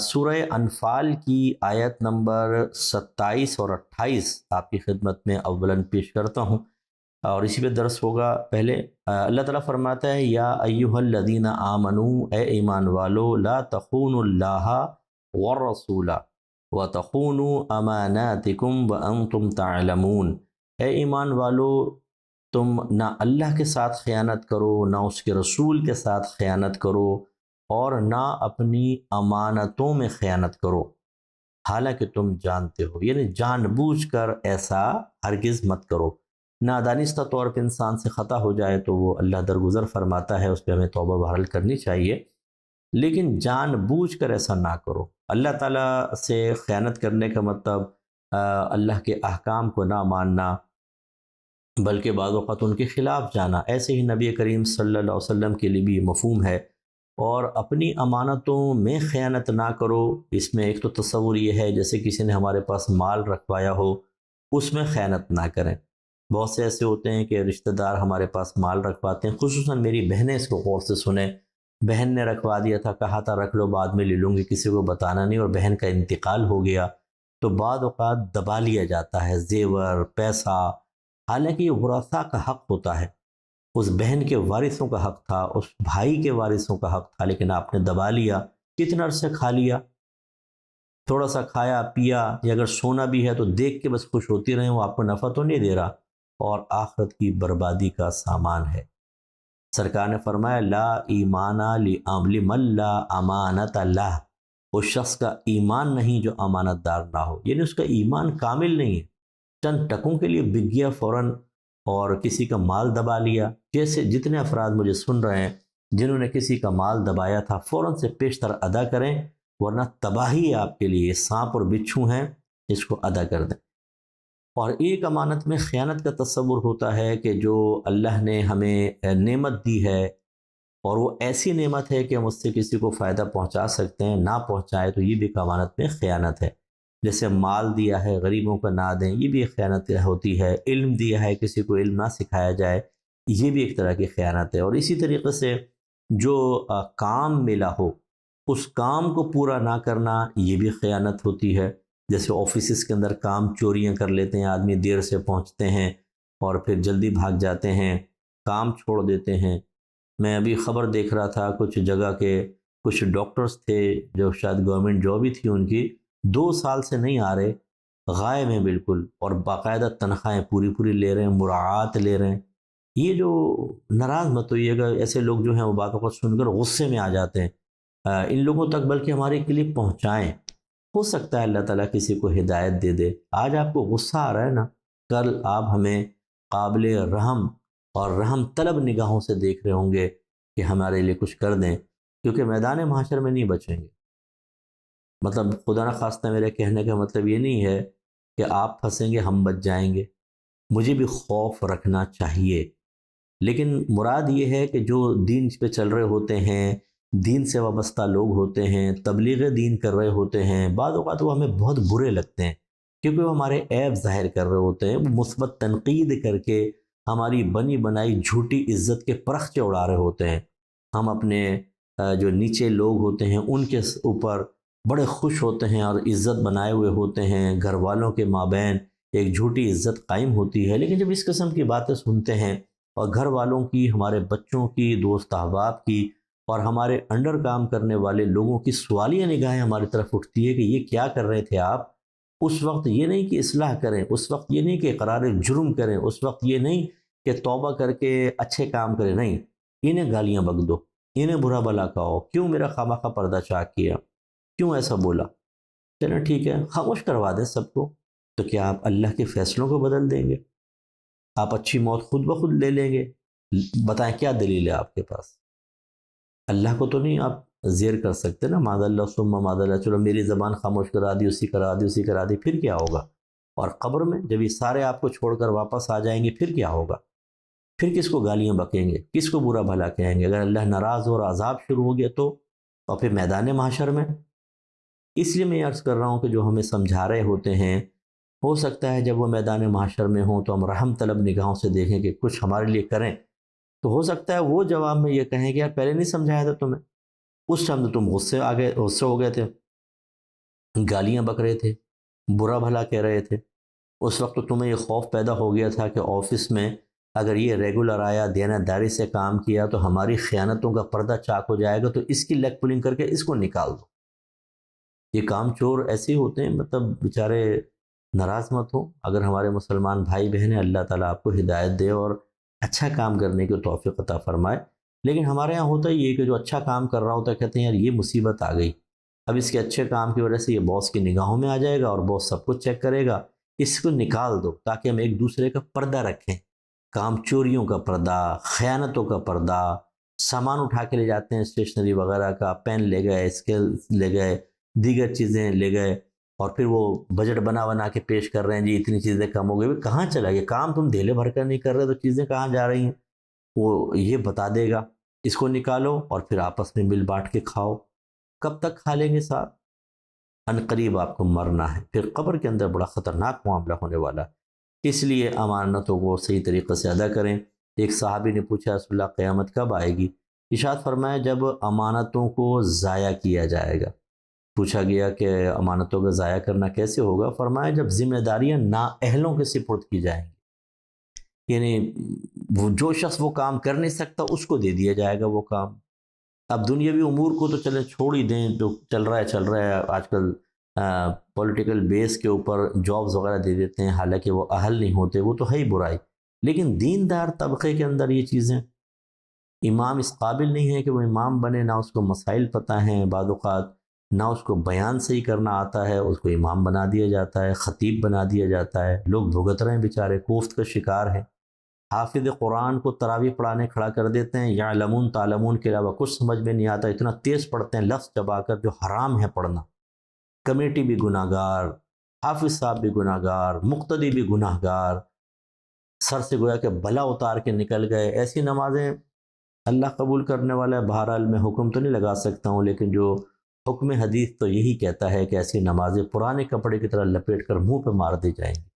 سورہ انفال کی آیت نمبر 27 اور 28 آپ کی خدمت میں اولاً پیش کرتا ہوں اور اسی پہ درس ہوگا۔ پہلے اللہ تعالیٰ فرماتا ہے، یا ایہا الذین آمنوا، اے ایمان والو، لا تخونوا اللہ والرسول وَتَخُونُوا أَمَانَاتِكُمْ وَأَنْتُمْ تَعْلَمُونَ، اے ایمان والو تم نہ اللہ کے ساتھ خیانت کرو، نہ اس کے رسول کے ساتھ خیانت کرو اور نہ اپنی امانتوں میں خیانت کرو، حالانکہ تم جانتے ہو، یعنی جان بوجھ کر ایسا ہرگز مت کرو۔ نادانستہ طور پہ انسان سے خطا ہو جائے تو وہ اللہ درگزر فرماتا ہے، اس پہ ہمیں توبہ بہرحال کرنی چاہیے، لیکن جان بوجھ کر ایسا نہ کرو۔ اللہ تعالیٰ سے خیانت کرنے کا مطلب اللہ کے احکام کو نہ ماننا، بلکہ بعض اوقات ان کے خلاف جانا۔ ایسے ہی نبی کریم صلی اللہ علیہ وسلم کے لیے بھی یہ مفہوم ہے۔ اور اپنی امانتوں میں خیانت نہ کرو، اس میں ایک تو تصور یہ ہے جیسے کسی نے ہمارے پاس مال رکھوایا ہو، اس میں خیانت نہ کریں۔ بہت سے ایسے ہوتے ہیں کہ رشتہ دار ہمارے پاس مال رکھواتے ہیں، خصوصاً میری بہنیں اس کو غور سے سنیں۔ بہن نے رکھوا دیا تھا، کہا تھا رکھ لو بعد میں لے لوں گی، کسی کو بتانا نہیں، اور بہن کا انتقال ہو گیا تو بعض اوقات دبا لیا جاتا ہے زیور، پیسہ، حالانکہ یہ ورثاء کا حق ہوتا ہے، اس بہن کے وارثوں کا حق تھا، اس بھائی کے وارثوں کا حق تھا، لیکن آپ نے دبا لیا۔ کتنا عرصے کھا لیا، تھوڑا سا کھایا پیا، یا اگر سونا بھی ہے تو دیکھ کے بس خوش ہوتی رہیں، وہ آپ کو نفع تو نہیں دے رہا، اور آخرت کی بربادی کا سامان ہے۔ سرکار نے فرمایا، لا ایمان لمن لا امانت اللہ، اس شخص کا ایمان نہیں جو امانت دار نہ ہو، یعنی اس کا ایمان کامل نہیں ہے، چند ٹکوں کے لیے بک گیا فوراً اور کسی کا مال دبا لیا۔ جیسے جتنے افراد مجھے سن رہے ہیں جنہوں نے کسی کا مال دبایا تھا، فوراً سے پیشتر ادا کریں، ورنہ تباہی ہے آپ کے لیے، سانپ اور بچھو ہیں، اس کو ادا کر دیں۔ اور ایک امانت میں خیانت کا تصور ہوتا ہے کہ جو اللہ نے ہمیں نعمت دی ہے اور وہ ایسی نعمت ہے کہ ہم اس سے کسی کو فائدہ پہنچا سکتے ہیں، نہ پہنچائے تو یہ بھی ایک امانت میں خیانت ہے۔ جیسے مال دیا ہے غریبوں کو نہ دیں، یہ بھی ایک خیانت ہوتی ہے۔ علم دیا ہے کسی کو علم نہ سکھایا جائے، یہ بھی ایک طرح کی خیانت ہے۔ اور اسی طریقے سے جو کام ملا ہو اس کام کو پورا نہ کرنا، یہ بھی خیانت ہوتی ہے۔ جیسے آفیسز کے اندر کام چوریاں کر لیتے ہیں آدمی، دیر سے پہنچتے ہیں اور پھر جلدی بھاگ جاتے ہیں، کام چھوڑ دیتے ہیں۔ میں ابھی خبر دیکھ رہا تھا، کچھ جگہ کے کچھ ڈاکٹرز تھے جو شاید گورنمنٹ جاب ہی تھی ان کی، 2 سال سے نہیں آ رہے، غائب ہیں بالکل، اور باقاعدہ تنخواہیں پوری پوری لے رہے ہیں، مراعات لے رہے ہیں۔ یہ جو ناراض مت ہوئیے گا، ایسے لوگ جو ہیں وہ باتوں کو سن کر غصے میں آ جاتے ہیں، ان لوگوں تک بلکہ ہمارے کلپ پہنچائیں، ہو سکتا ہے اللہ تعالیٰ کسی کو ہدایت دے دے۔ آج آپ کو غصہ آ رہا ہے نا، کل آپ ہمیں قابل رحم اور رحم طلب نگاہوں سے دیکھ رہے ہوں گے کہ ہمارے لیے کچھ کر دیں، کیونکہ میدان محشر میں نہیں بچیں گے۔ مطلب خدا نہ خواستہ میرے کہنے کا مطلب یہ نہیں ہے کہ آپ پھنسیں گے ہم بچ جائیں گے، مجھے بھی خوف رکھنا چاہیے، لیکن مراد یہ ہے کہ جو دین پہ چل رہے ہوتے ہیں، دین سے وابستہ لوگ ہوتے ہیں، تبلیغ دین کر رہے ہوتے ہیں، بعض اوقات وہ ہمیں بہت برے لگتے ہیں کیونکہ وہ ہمارے عیب ظاہر کر رہے ہوتے ہیں، وہ مثبت تنقید کر کے ہماری بنی بنائی جھوٹی عزت کے پرخچے اڑا رہے ہوتے ہیں۔ ہم اپنے جو نیچے لوگ ہوتے ہیں ان کے اوپر بڑے خوش ہوتے ہیں اور عزت بنائے ہوئے ہوتے ہیں، گھر والوں کے مابین ایک جھوٹی عزت قائم ہوتی ہے، لیکن جب اس قسم کی باتیں سنتے ہیں اور گھر والوں کی، ہمارے بچوں کی، دوست احباب کی اور ہمارے انڈر کام کرنے والے لوگوں کی سوالیہ نگاہیں ہماری طرف اٹھتی ہے کہ یہ کیا کر رہے تھے آپ، اس وقت یہ نہیں کہ اصلاح کریں، اس وقت یہ نہیں کہ اقرار جرم کریں، اس وقت یہ نہیں کہ توبہ کر کے اچھے کام کریں، نہیں، انہیں گالیاں بک دو، انہیں برا بھلا کہو، کیوں میرا خواہ پردہ چاک کیا، کیوں ایسا بولا، چلیں ٹھیک ہے خاموش کروا دیں سب کو، تو کیا آپ اللہ کے فیصلوں کو بدل دیں گے؟ آپ اچھی موت خود بخود لے لیں گے؟ بتائیں کیا دلیل ہے آپ کے پاس؟ اللہ کو تو نہیں آپ زیر کر سکتے نا، معاذ اللہ ثم معاذ اللہ، چلو میری زبان خاموش کرا دی، اسی کرا دی، پھر کیا ہوگا؟ اور قبر میں جب یہ سارے آپ کو چھوڑ کر واپس آ جائیں گے پھر کیا ہوگا؟ پھر کس کو گالیاں بکیں گے، کس کو برا بھلا کہیں گے؟ اگر اللہ ناراض ہو اور عذاب شروع ہو گیا تو اور پھر میدان محشر میں۔ اس لیے میں عرض کر رہا ہوں کہ جو ہمیں سمجھا رہے ہوتے ہیں، ہو سکتا ہے جب وہ میدان محشر میں ہوں تو ہم رحم طلب نگاہوں سے دیکھیں کہ کچھ ہمارے لیے کریں، تو ہو سکتا ہے وہ جواب میں یہ کہیں کہ یار پہلے نہیں سمجھایا تھا تمہیں، اس ٹائم تو تم غصے ہو گئے تھے، گالیاں بک رہے تھے، برا بھلا کہہ رہے تھے، اس وقت تو تمہیں یہ خوف پیدا ہو گیا تھا کہ آفس میں اگر یہ ریگولر آیا، دیانتداری سے کام کیا تو ہماری خیانتوں کا پردہ چاک ہو جائے گا، تو اس کی لیگ پولنگ کر کے اس کو نکال دو۔ یہ کام چور ایسے ہی ہوتے ہیں، مطلب بیچارے ناراض مت ہو، اگر ہمارے مسلمان بھائی بہن ہیں، اللہ تعالیٰ آپ کو ہدایت دے اور اچھا کام کرنے کی توفیق عطا فرمائے، لیکن ہمارے ہاں ہوتا ہی یہ کہ جو اچھا کام کر رہا ہوتا ہے کہتے ہیں یار یہ مصیبت آ گئی، اب اس کے اچھے کام کی وجہ سے یہ باس کی نگاہوں میں آ جائے گا اور باس سب کچھ چیک کرے گا، اس کو نکال دو تاکہ ہم ایک دوسرے کا پردہ رکھیں، کام چوریوں کا پردہ، خیانتوں کا پردہ، سامان اٹھا کے لے جاتے ہیں اسٹیشنری وغیرہ کا، پین لے گئے، اسکیل لے گئے، دیگر چیزیں لے گئے، اور پھر وہ بجٹ بنا کے پیش کر رہے ہیں جی اتنی چیزیں کم ہو گئی، کہاں چلا گیا کام؟ تم دھیلے بھر کر نہیں کر رہے تو چیزیں کہاں جا رہی ہیں؟ وہ یہ بتا دے گا، اس کو نکالو اور پھر آپس میں مل بانٹ کے کھاؤ۔ کب تک کھا لیں گے ساتھ؟ عنقریب آپ کو مرنا ہے، پھر قبر کے اندر بڑا خطرناک معاملہ ہونے والا ہے، اس لیے امانتوں کو صحیح طریقے سے ادا کریں۔ ایک صحابی نے پوچھا رسول اللہ قیامت کب آئے گی؟ ارشاد فرمایا جب امانتوں کو ضائع کیا جائے گا۔ پوچھا گیا کہ امانتوں کا ضائع کرنا کیسے ہوگا؟ فرمایا جب ذمہ داریاں نااہلوں کے سپرد کی جائیں گی، یعنی وہ جو شخص وہ کام کر نہیں سکتا اس کو دے دیا جائے گا وہ کام۔ اب دنیاوی امور کو تو چلیں چھوڑ ہی دیں، جو چل رہا ہے آج کل پولیٹیکل بیس کے اوپر جابز وغیرہ دے دیتے ہیں، حالانکہ وہ اہل نہیں ہوتے، وہ تو ہے ہی برائی، لیکن دیندار طبقے کے اندر یہ چیزیں، امام اس قابل نہیں ہے کہ وہ امام بنے، نہ اس کو مسائل پتہ ہیں، بعض اوقات نہ اس کو بیان صحیح کرنا آتا ہے، اس کو امام بنا دیا جاتا ہے، خطیب بنا دیا جاتا ہے، لوگ بھگت رہے ہیں بیچارے، کوفت کا شکار ہیں۔ حافظ قرآن کو تراویح پڑھانے کھڑا کر دیتے ہیں، یعلمون تعلمون کے علاوہ کچھ سمجھ میں نہیں آتا، اتنا تیز پڑھتے ہیں لفظ چبا کر جو حرام ہے پڑھنا۔ کمیٹی بھی گناہ گار، حافظ صاحب بھی گناہ گار، مقتدی بھی گناہ گار، سر سے گویا کہ بلا اتار کے نکل گئے۔ ایسی نمازیں اللہ قبول کرنے والا ہے؟ بہرحال میں حکم تو نہیں لگا سکتا ہوں، لیکن جو حکم حدیث تو یہی کہتا ہے کہ ایسی نمازیں پرانے کپڑے کی طرح لپیٹ کر منہ پہ مار دی جائیں گی،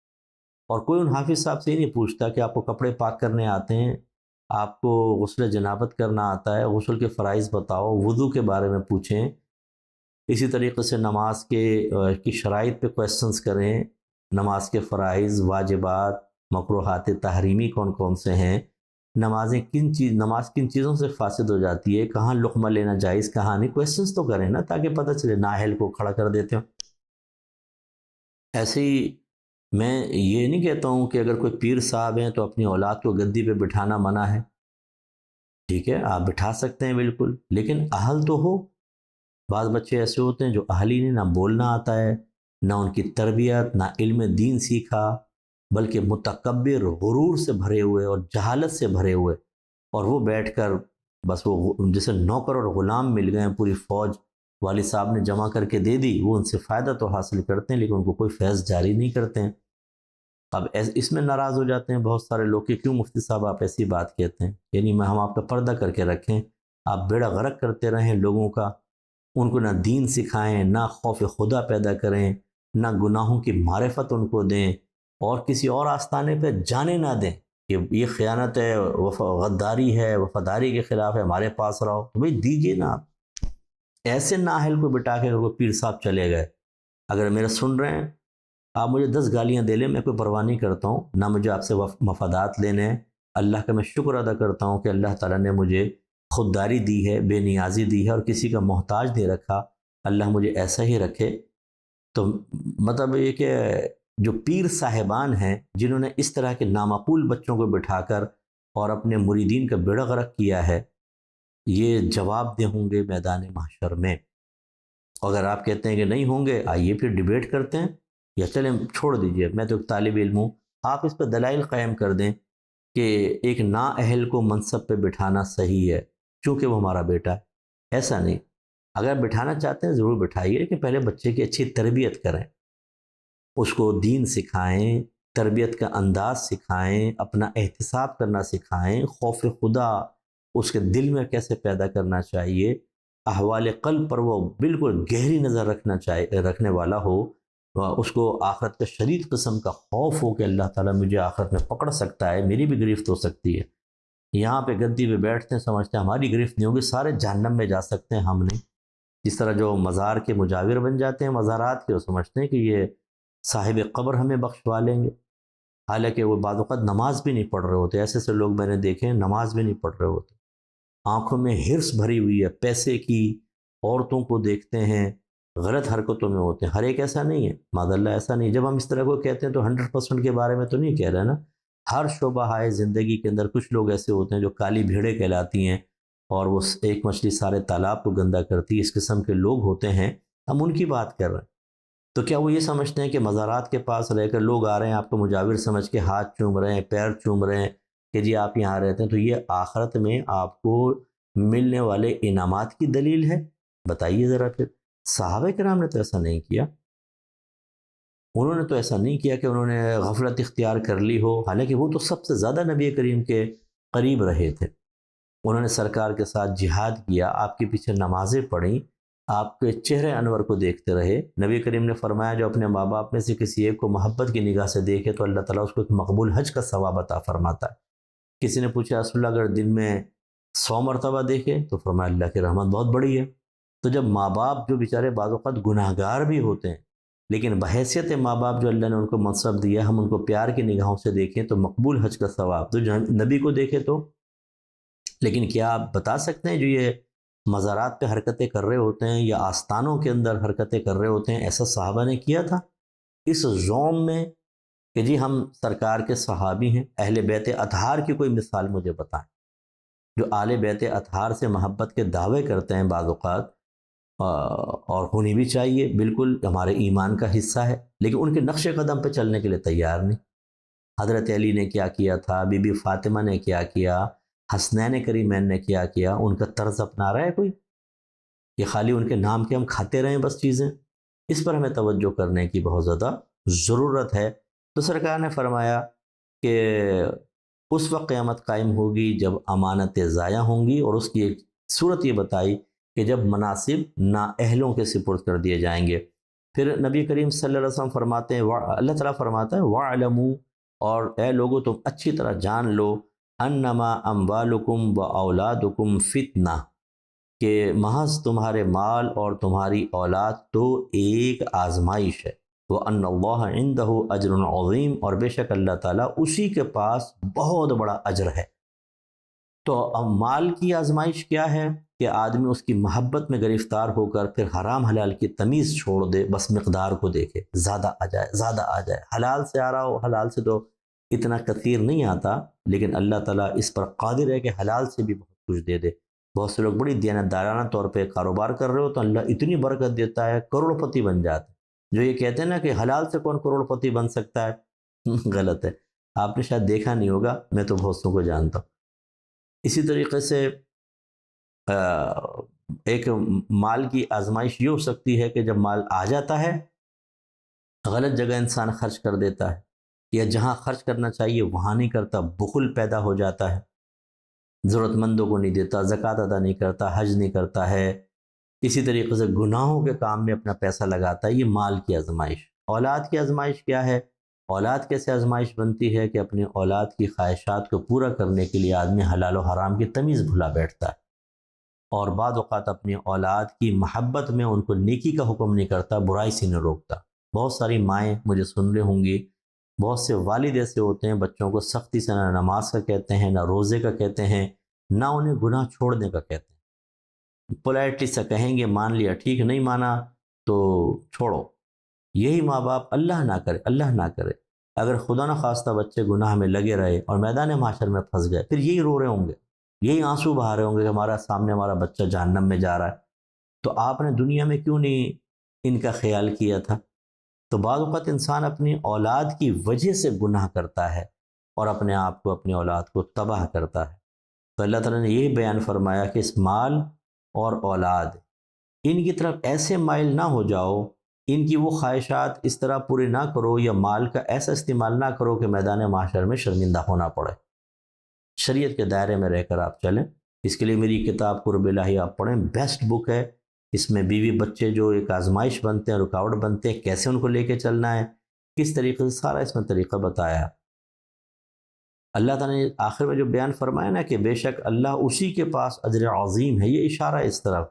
اور کوئی ان حافظ صاحب سے ہی نہیں پوچھتا کہ آپ کو کپڑے پاک کرنے آتے ہیں، آپ کو غسل جنابت کرنا آتا ہے، غسل کے فرائض بتاؤ، وضو کے بارے میں پوچھیں، اسی طریقے سے نماز کی شرائط پہ کویسچنز کریں، نماز کے فرائض، واجبات، مکروہات تحریمی کون کون سے ہیں، نماز کن چیزوں سے فاسد ہو جاتی ہے، کہاں لقمہ لینا جائز کہاں نہیں، کویسچنز تو کریں نا تاکہ پتہ چلے، نااہل کو کھڑا کر دیتے ہو۔ ایسے ہی میں یہ نہیں کہتا ہوں کہ اگر کوئی پیر صاحب ہیں تو اپنی اولاد کو گدی پہ بٹھانا منع ہے، ٹھیک ہے آپ بٹھا سکتے ہیں بالکل، لیکن اہل تو ہو۔ بعض بچے ایسے ہوتے ہیں جو اہل ہی نہیں، نہ بولنا آتا ہے، نہ ان کی تربیت، نہ علم دین سیکھا، بلکہ متکبر، غرور سے بھرے ہوئے اور جہالت سے بھرے ہوئے، اور وہ بیٹھ کر بس وہ جیسے نوکر اور غلام مل گئے ہیں، پوری فوج والد صاحب نے جمع کر کے دے دی، وہ ان سے فائدہ تو حاصل کرتے ہیں لیکن ان کو کوئی فیض جاری نہیں کرتے ہیں۔ اب اس میں ناراض ہو جاتے ہیں بہت سارے لوگ کہ کیوں مفتی صاحب آپ ایسی بات کہتے ہیں، یعنی ہم آپ کا پردہ کر کے رکھیں، آپ بیڑا غرق کرتے رہیں لوگوں کا، ان کو نہ دین سکھائیں، نہ خوف خدا پیدا کریں، نہ گناہوں کی معرفت ان کو دیں، اور کسی اور آستانے پہ جانے نہ دیں کہ یہ خیانت ہے، غداری ہے، وفاداری کے خلاف ہے، ہمارے پاس رہو، تو بھائی دیجیے نا آپ۔ ایسے نااہل کو بٹا کے وہ پیر صاحب چلے گئے۔ اگر میرا سن رہے ہیں، آپ مجھے 10 گالیاں دے لیں، میں کوئی پرواہ نہیں کرتا ہوں، نہ مجھے آپ سے مفادات لینے ہیں۔ اللہ کا میں شکر ادا کرتا ہوں کہ اللہ تعالیٰ نے مجھے خودداری دی ہے، بے نیازی دی ہے، اور کسی کا محتاج نہیں رکھا۔ اللہ مجھے ایسا ہی رکھے۔ تو مطلب یہ کہ جو پیر صاحبان ہیں جنہوں نے اس طرح کے نامعقول بچوں کو بٹھا کر اور اپنے مریدین کا بیڑا غرق کیا ہے، یہ جواب دہ ہوں گے میدان محشر میں۔ اگر آپ کہتے ہیں کہ نہیں ہوں گے، آئیے پھر ڈیبیٹ کرتے ہیں، یا چلیں چھوڑ دیجئے، میں تو ایک طالب علم ہوں، آپ اس پہ دلائل قائم کر دیں کہ ایک نااہل کو منصب پہ بٹھانا صحیح ہے چونکہ وہ ہمارا بیٹا ہے۔ ایسا نہیں، اگر بٹھانا چاہتے ہیں ضرور بٹھائیے، لیکن پہلے بچے کی اچھی تربیت کریں، اس کو دین سکھائیں، تربیت کا انداز سکھائیں، اپنا احتساب کرنا سکھائیں، خوف خدا اس کے دل میں کیسے پیدا کرنا چاہیے، احوال قلب پر وہ بالکل گہری نظر رکھنے والا ہو، اس کو آخرت کا شدید قسم کا خوف ہو کہ اللہ تعالیٰ مجھے آخرت میں پکڑ سکتا ہے، میری بھی گرفت ہو سکتی ہے۔ یہاں پہ گدی پہ بیٹھتے ہیں، سمجھتے ہیں ہماری گرفت نہیں ہوگی، سارے جہنم میں جا سکتے ہیں ہم نہیں۔ جس طرح جو مزار کے مجاور بن جاتے ہیں مزارات کے، وہ سمجھتے ہیں کہ یہ صاحب قبر ہمیں بخشوا لیں گے، حالانکہ وہ بعض اوقات نماز بھی نہیں پڑھ رہے ہوتے۔ ایسے ایسے لوگ میں نے دیکھے ہیں نماز بھی نہیں پڑھ رہے ہوتے، آنکھوں میں ہرس بھری ہوئی ہے پیسے کی، عورتوں کو دیکھتے ہیں، غلط حرکتوں میں ہوتے ہیں۔ ہر ایک ایسا نہیں ہے، معاذ اللہ ایسا نہیں۔ جب ہم اس طرح کو کہتے ہیں تو 100% کے بارے میں تو نہیں کہہ رہے نا، ہر شعبہ ہائے زندگی کے اندر کچھ لوگ ایسے ہوتے ہیں جو کالی بھیڑیں کہلاتی ہیں، اور وہ ایک مچھلی سارے تالاب کو گندا کرتی ہے، اس قسم کے لوگ ہوتے ہیں، ہم ان کی بات کر رہے ہیں۔ تو کیا وہ یہ سمجھتے ہیں کہ مزارات کے پاس رہ کر لوگ آ رہے ہیں آپ کو مجاور سمجھ کے ہاتھ چوم رہے ہیں، پیر چوم رہے ہیں کہ جی آپ یہاں رہتے ہیں، تو یہ آخرت میں آپ کو ملنے والے انعامات کی دلیل ہے؟ بتائیے ذرا پھر۔ صحابہ کرام نے تو ایسا نہیں کیا، انہوں نے تو ایسا نہیں کیا کہ انہوں نے غفلت اختیار کر لی ہو، حالانکہ وہ تو سب سے زیادہ نبی کریم کے قریب رہے تھے۔ انہوں نے سرکار کے ساتھ جہاد کیا، آپ کے پیچھے نمازیں پڑھیں، آپ کے چہرے انور کو دیکھتے رہے۔ نبی کریم نے فرمایا جو اپنے ماں باپ میں سے کسی ایک کو محبت کی نگاہ سے دیکھے تو اللہ تعالیٰ اس کو ایک مقبول حج کا ثواب عطا فرماتا ہے۔ کسی نے پوچھا رسول اللہ اگر دن میں 100 مرتبہ دیکھے تو فرمایا اللہ کی رحمت بہت بڑی ہے۔ تو جب ماں باپ جو بیچارے بعض اوقات گناہ گار بھی ہوتے ہیں، لیکن بحیثیت ماں باپ جو اللہ نے ان کو منصب دیا، ہم ان کو پیار کی نگاہوں سے دیکھیں تو مقبول حج کا ثواب، تو نبی کو دیکھے تو۔ لیکن کیا آپ بتا سکتے ہیں جو یہ مزارات پہ حرکتیں کر رہے ہوتے ہیں یا آستانوں کے اندر حرکتیں کر رہے ہوتے ہیں، ایسا صحابہ نے کیا تھا اس زوم میں کہ جی ہم سرکار کے صحابی ہیں؟ اہل بیت اطہار کی کوئی مثال مجھے بتائیں جو آل بیت اطہار سے محبت کے دعوے کرتے ہیں بعض اوقات، اور ہونی بھی چاہیے، بالکل ہمارے ایمان کا حصہ ہے، لیکن ان کے نقش قدم پہ چلنے کے لیے تیار نہیں۔ حضرت علی نے کیا کیا تھا، بی بی فاطمہ نے کیا کیا، حسنین کریمین نے کیا کیا، ان کا طرز اپنا رہا ہے کوئی؟ یہ خالی ان کے نام کے ہم کھاتے رہیں بس چیزیں؟ اس پر ہمیں توجہ کرنے کی بہت زیادہ ضرورت ہے۔ تو سرکار نے فرمایا کہ اس وقت قیامت قائم ہوگی جب امانتیں ضائع ہوں گی، اور اس کی ایک صورت یہ بتائی کہ جب مناصب نااہلوں کے سپرد کر دیے جائیں گے۔ پھر نبی کریم صلی اللہ علیہ وسلم فرماتے ہیں، اللہ تعالیٰ فرماتا ہے وَاعْلَمُوا، اور اے لوگو تم اچھی طرح جان لو، انما اموالکم و اولادکم فتنہ، کہ محض تمہارے مال اور تمہاری اولاد تو ایک آزمائش ہے، وَأَنَّ اللَّهَ عِنْدَهُ أَجْرٌ عَظِيمٌ، اور بے شک اللہ تعالیٰ اسی کے پاس بہت بڑا اجر ہے۔ تو اب مال کی آزمائش کیا ہے کہ آدمی اس کی محبت میں گرفتار ہو کر پھر حرام حلال کی تمیز چھوڑ دے، بس مقدار کو دیکھے، زیادہ آ جائے زیادہ آ جائے، حلال سے آ رہا ہو، حلال سے تو اتنا کثیر نہیں آتا، لیکن اللہ تعالیٰ اس پر قادر ہے کہ حلال سے بھی بہت کچھ دے دے۔ بہت سے لوگ بڑی دیانتدارانہ طور پہ کاروبار کر رہے ہو تو اللہ اتنی برکت دیتا ہے، کروڑ پتی بن جاتے ہیں۔ جو یہ کہتے ہیں نا کہ حلال سے کون کروڑ پتی بن سکتا ہے، غلط ہے۔ آپ نے شاید دیکھا نہیں ہوگا، میں تو بہت سوں کو جانتا ہوں۔ اسی طریقے سے ایک مال کی آزمائش یہ ہو سکتی ہے کہ جب مال آ جاتا ہے غلط جگہ انسان خرچ کر دیتا ہے، یا جہاں خرچ کرنا چاہیے وہاں نہیں کرتا، بخل پیدا ہو جاتا ہے، ضرورت مندوں کو نہیں دیتا، زکوٰۃ ادا نہیں کرتا، حج نہیں کرتا ہے، اسی طریقے سے گناہوں کے کام میں اپنا پیسہ لگاتا ہے۔ یہ مال کی آزمائش۔ اولاد کی آزمائش کیا ہے؟ اولاد کیسے آزمائش بنتی ہے کہ اپنی اولاد کی خواہشات کو پورا کرنے کے لیے آدمی حلال و حرام کی تمیز بھلا بیٹھتا ہے، اور بعض اوقات اپنی اولاد کی محبت میں ان کو نیکی کا حکم نہیں کرتا، برائی سے نہیں روکتا۔ بہت ساری مائیں مجھے سن رہی ہوں گی، بہت سے والد ایسے ہوتے ہیں بچوں کو سختی سے نہ نماز کا کہتے ہیں، نہ روزے کا کہتے ہیں، نہ انہیں گناہ چھوڑنے کا کہتے ہیں۔ پولائٹلی سے کہیں گے مان لیا ٹھیک، نہیں مانا تو چھوڑو۔ یہی ماں باپ اللہ نہ کرے، اللہ نہ کرے، اگر خدا نہ خواستہ بچے گناہ میں لگے رہے اور میدان محشر میں پھنس گئے، پھر یہی رو رہے ہوں گے، یہی آنسو بہا رہے ہوں گے کہ ہمارا سامنے ہمارا بچہ جہنم میں جا رہا ہے، تو آپ نے دنیا میں کیوں نہیں ان کا خیال کیا تھا؟ تو بعض اوقات انسان اپنی اولاد کی وجہ سے گناہ کرتا ہے اور اپنے آپ کو، اپنی اولاد کو تباہ کرتا ہے۔ تو اللہ تعالیٰ نے یہی بیان فرمایا کہ اس مال اور اولاد، ان کی طرف ایسے مائل نہ ہو جاؤ، ان کی وہ خواہشات اس طرح پوری نہ کرو، یا مال کا ایسا استعمال نہ کرو کہ میدان محشر میں شرمندہ ہونا پڑے۔ شریعت کے دائرے میں رہ کر آپ چلیں۔ اس کے لیے میری کتاب قرب الہی آپ پڑھیں، بیسٹ بک ہے۔ اس میں بیوی بچے جو ایک آزمائش بنتے ہیں، رکاوٹ بنتے ہیں، کیسے ان کو لے کے چلنا ہے، کس طریقے سے، سارا اس میں طریقہ بتایا۔ اللہ تعالیٰ نے آخر میں جو بیان فرمایا نا کہ بے شک اللہ اسی کے پاس اجر عظیم ہے، یہ اشارہ اس طرف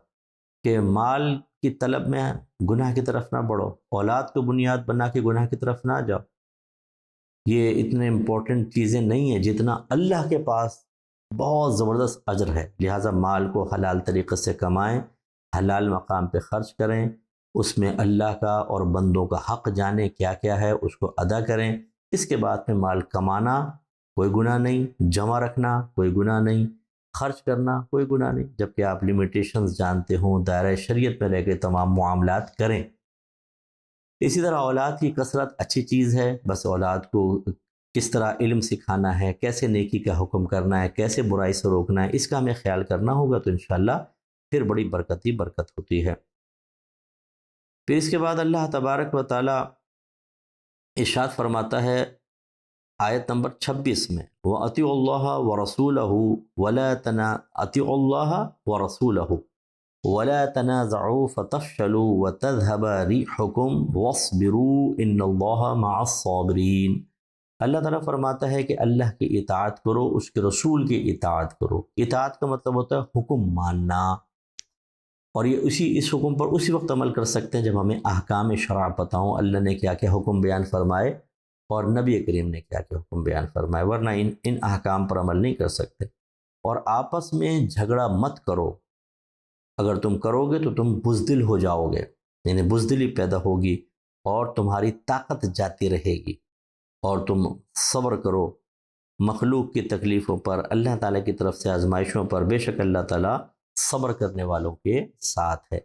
کہ مال کی طلب میں گناہ کی طرف نہ بڑھو، اولاد کو بنیاد بنا کے گناہ کی طرف نہ جاؤ۔ یہ اتنے امپورٹنٹ چیزیں نہیں ہیں جتنا اللہ کے پاس بہت زبردست اجر ہے۔ لہٰذا مال کو حلال طریقے سے کمائیں، حلال مقام پہ خرچ کریں، اس میں اللہ کا اور بندوں کا حق جانیں کیا کیا ہے، اس کو ادا کریں۔ اس کے بعد میں مال کمانا کوئی گناہ نہیں، جمع رکھنا کوئی گناہ نہیں، خرچ کرنا کوئی گناہ نہیں، جبکہ آپ لمیٹیشنز جانتے ہوں، دائرہ شریعت میں رہ کے تمام معاملات کریں۔ اسی طرح اولاد کی کثرت اچھی چیز ہے، بس اولاد کو کس طرح علم سکھانا ہے، کیسے نیکی کا حکم کرنا ہے، کیسے برائی سے روکنا ہے، اس کا ہمیں خیال کرنا ہوگا، تو انشاءاللہ پھر بڑی برکت ہی برکت ہوتی ہے۔ پھر اس کے بعد اللہ تبارک و تعالی ارشاد فرماتا ہے آیت نمبر 26 میں، وَأَطِيعُوا اللَّهَ وَرَسُولَهُ وَلَا أَطِيعُوا اللَّهَ وَرَسُولَهُ وَلَا تَنَازَعُوا فَتَفْشَلُوا وَتَذْهَبَ رِيحُكُمْ وَاصْبِرُوا إِنَّ اللَّهَ مَعَ الصَّابِرِينَ۔ اللہ تعالیٰ فرماتا ہے کہ اللہ کی اطاعت کرو، اس کے رسول کی اطاعت کرو۔ اطاعت کا مطلب ہوتا ہے حکم ماننا، اور یہ اس حکم پر اسی وقت عمل کر سکتے ہیں جب ہمیں احکام شرع پتہ ہوں، اللہ نے کیا کیا حکم بیان فرمائے اور نبی کریم نے کیا کیا حکم بیان فرمائے، ورنہ ان احکام پر عمل نہیں کر سکتے۔ اور آپس میں جھگڑا مت کرو، اگر تم کرو گے تو تم بزدل ہو جاؤ گے، یعنی بزدلی پیدا ہوگی اور تمہاری طاقت جاتی رہے گی، اور تم صبر کرو مخلوق کی تکلیفوں پر، اللہ تعالیٰ کی طرف سے آزمائشوں پر، بے شک اللہ تعالیٰ صبر کرنے والوں کے ساتھ ہے۔